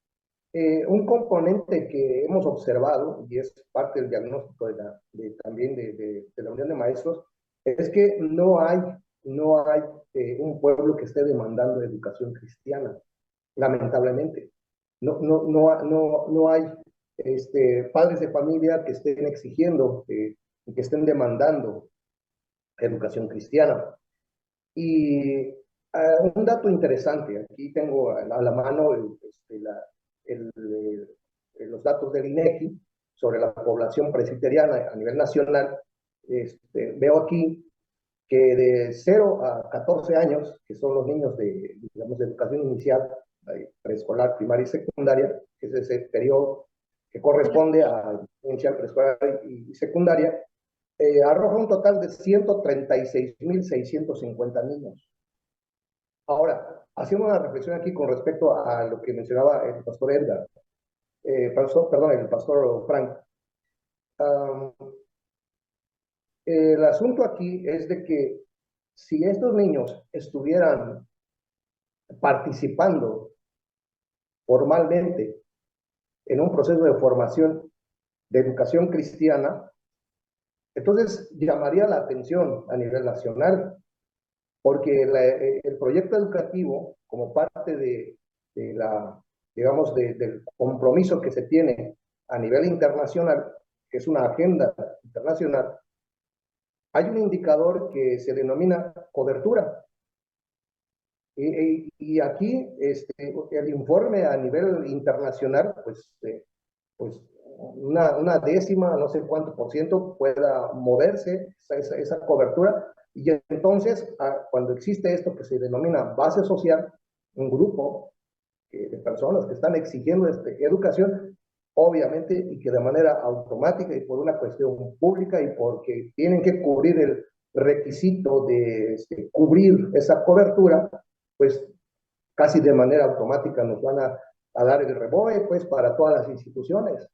Speaker 12: Un componente que hemos observado, y es parte del diagnóstico también de la Unión de Maestros, es que no hay un pueblo que esté demandando educación cristiana, lamentablemente. No hay padres de familia que estén exigiendo, que estén demandando educación cristiana. Y un dato interesante, aquí tengo a la mano los datos del INEGI sobre la población presbiteriana a nivel nacional. Veo aquí que de 0 a 14 años, que son los niños de educación inicial, preescolar, primaria y secundaria, que es ese periodo que corresponde a inicial, preescolar y secundaria, arroja un total de 136.650 niños. Ahora, haciendo una reflexión aquí con respecto a lo que mencionaba el pastor Edgar, el pastor Frank, el asunto aquí es de que si estos niños estuvieran participando formalmente en un proceso de formación de educación cristiana, entonces llamaría la atención a nivel nacional, porque el proyecto educativo, como parte del compromiso que se tiene a nivel internacional, que es una agenda internacional, hay un indicador que se denomina cobertura. Y aquí el informe a nivel internacional, pues una décima, no sé cuánto por ciento pueda moverse esa cobertura. Y entonces, cuando existe esto que se denomina base social, un grupo de personas que están exigiendo educación, obviamente, y que de manera automática y por una cuestión pública y porque tienen que cubrir el requisito de cubrir esa cobertura, pues casi de manera automática nos van a dar el REBOE, pues, para todas las instituciones.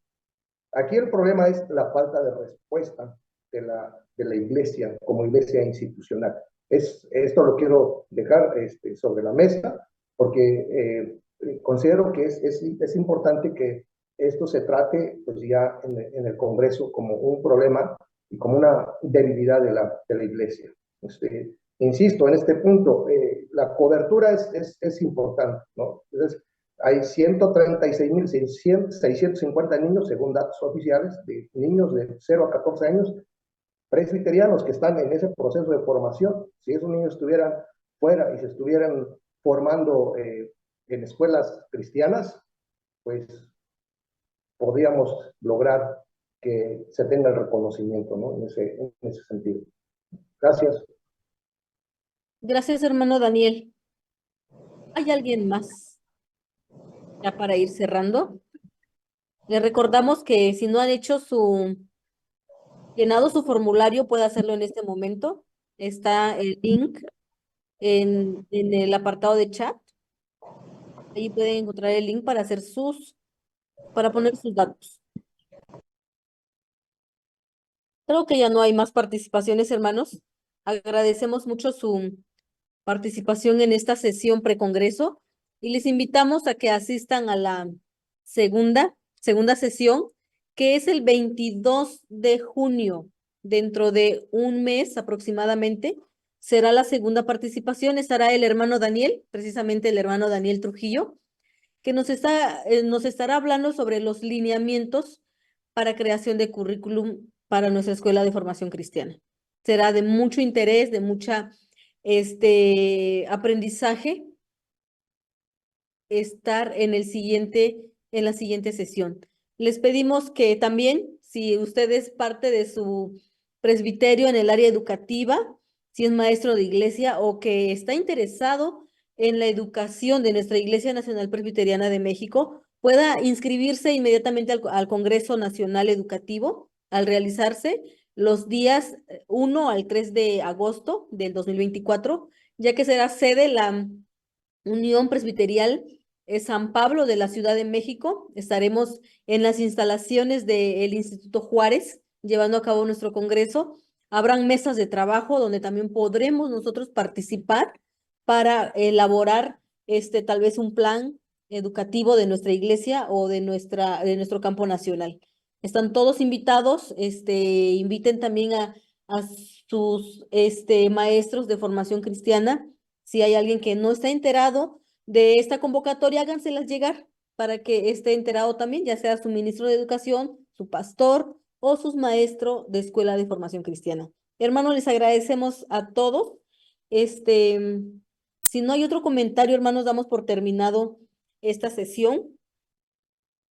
Speaker 12: Aquí el problema es la falta de respuesta de la iglesia como iglesia institucional. Esto lo quiero dejar sobre la mesa porque considero que es importante que esto se trate pues ya en el Congreso como un problema y como una debilidad de la iglesia. Insisto, en este punto, la cobertura es importante, ¿no? Entonces, hay 136.650 niños, según datos oficiales, de niños de 0 a 14 años, presbiterianos que están en ese proceso de formación. Si esos niños estuvieran fuera y se estuvieran formando en escuelas cristianas, pues podríamos lograr que se tenga el reconocimiento, ¿no? En ese sentido. Gracias.
Speaker 6: Gracias, hermano Daniel. ¿Hay alguien más? Ya para ir cerrando. Les recordamos que si no han hecho llenado su formulario, puede hacerlo en este momento. está el link en el apartado de chat. Ahí pueden encontrar el link para hacer para poner sus datos. Creo que ya no hay más participaciones, hermanos. Agradecemos mucho su participación en esta sesión precongreso y les invitamos a que asistan a la segunda sesión, que es el 22 de junio, dentro de un mes aproximadamente. Será la segunda participación, estará el hermano Daniel, precisamente el hermano Daniel Trujillo, que nos estará hablando sobre los lineamientos para creación de currículum para nuestra Escuela de Formación Cristiana. Será de mucho interés, de mucha aprendizaje estar en la siguiente sesión. Les pedimos que también, si usted es parte de su presbiterio en el área educativa, si es maestro de iglesia o que está interesado en la educación de nuestra Iglesia Nacional Presbiteriana de México, pueda inscribirse inmediatamente al Congreso Nacional Educativo al realizarse los días 1 al 3 de agosto del 2024, ya que será sede la Unión Presbiterial San Pablo de la Ciudad de México. Estaremos en las instalaciones del Instituto Juárez llevando a cabo nuestro congreso. Habrán mesas de trabajo donde también podremos nosotros participar para elaborar tal vez un plan educativo de nuestra iglesia o de nuestro campo nacional. Están todos invitados, inviten también a sus maestros de formación cristiana. Si hay alguien que no está enterado de esta convocatoria, háganselas llegar para que esté enterado también, ya sea su ministro de Educación, su pastor o sus maestros de Escuela de Formación Cristiana. Hermanos, les agradecemos a todos. Si no hay otro comentario, hermanos, damos por terminado esta sesión.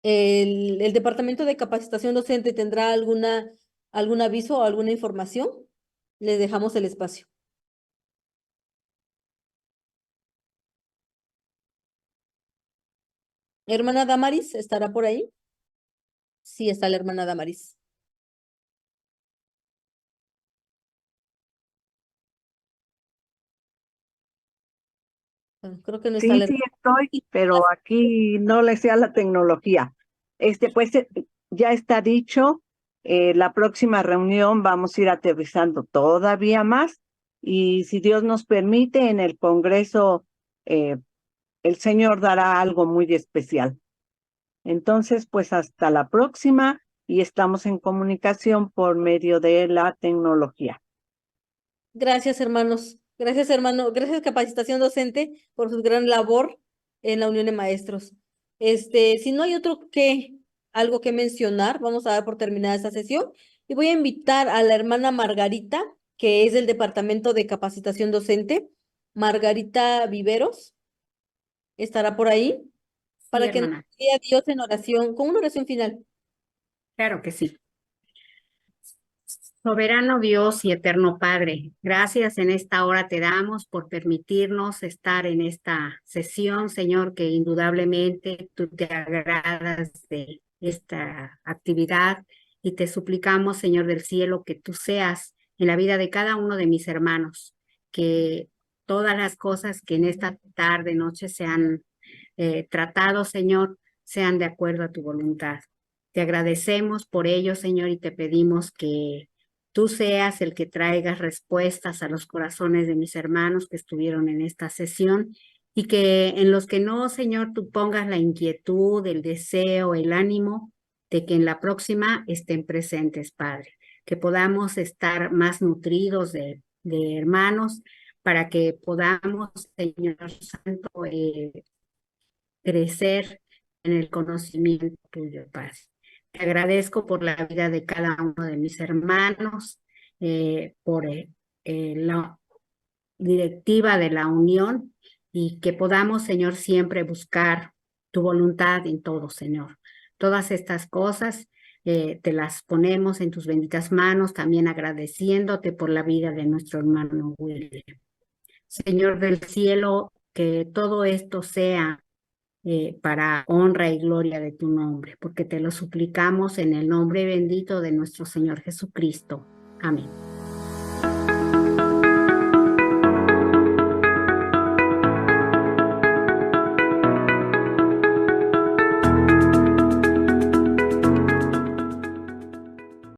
Speaker 6: ¿El Departamento de Capacitación Docente tendrá algún aviso o alguna información? Les dejamos el espacio. ¿Hermana Damaris estará por ahí? Sí, está la hermana Damaris. Creo que no está
Speaker 1: Sí,
Speaker 6: la
Speaker 1: sí estoy, pero aquí no le sea la tecnología. Pues ya está dicho, la próxima reunión vamos a ir aterrizando todavía más y si Dios nos permite, en el Congreso el Señor dará algo muy especial. Entonces, pues hasta la próxima y estamos en comunicación por medio de la tecnología.
Speaker 6: Gracias, hermanos. Gracias, hermano. Gracias, Capacitación Docente, por su gran labor en la Unión de Maestros. Si no hay algo que mencionar, vamos a dar por terminada esta sesión y voy a invitar a la hermana Margarita, que es del Departamento de Capacitación Docente, Margarita Viveros, estará por ahí, para que nos guíe a Dios en oración, con una oración final.
Speaker 8: Claro que sí. Soberano Dios y eterno Padre, gracias en esta hora te damos por permitirnos estar en esta sesión, Señor, que indudablemente tú te agradas de esta actividad y te suplicamos, Señor del cielo, que tú seas en la vida de cada uno de mis hermanos, que todas las cosas que en esta tarde, noche se han tratado, Señor, sean de acuerdo a tu voluntad. Te agradecemos por ello, Señor, y te pedimos que tú seas el que traigas respuestas a los corazones de mis hermanos que estuvieron en esta sesión y que en los que no, Señor, tú pongas la inquietud, el deseo, el ánimo de que en la próxima estén presentes, Padre. Que podamos estar más nutridos de hermanos para que podamos, Señor Santo, crecer en el conocimiento tuyo, Padre. Te agradezco por la vida de cada uno de mis hermanos, por la directiva de la unión y que podamos, Señor, siempre buscar tu voluntad en todo, Señor. Todas estas cosas te las ponemos en tus benditas manos, también agradeciéndote por la vida de nuestro hermano William. Señor del cielo, que todo esto sea para honra y gloria de tu nombre, porque te lo suplicamos en el nombre bendito de nuestro Señor Jesucristo. Amén.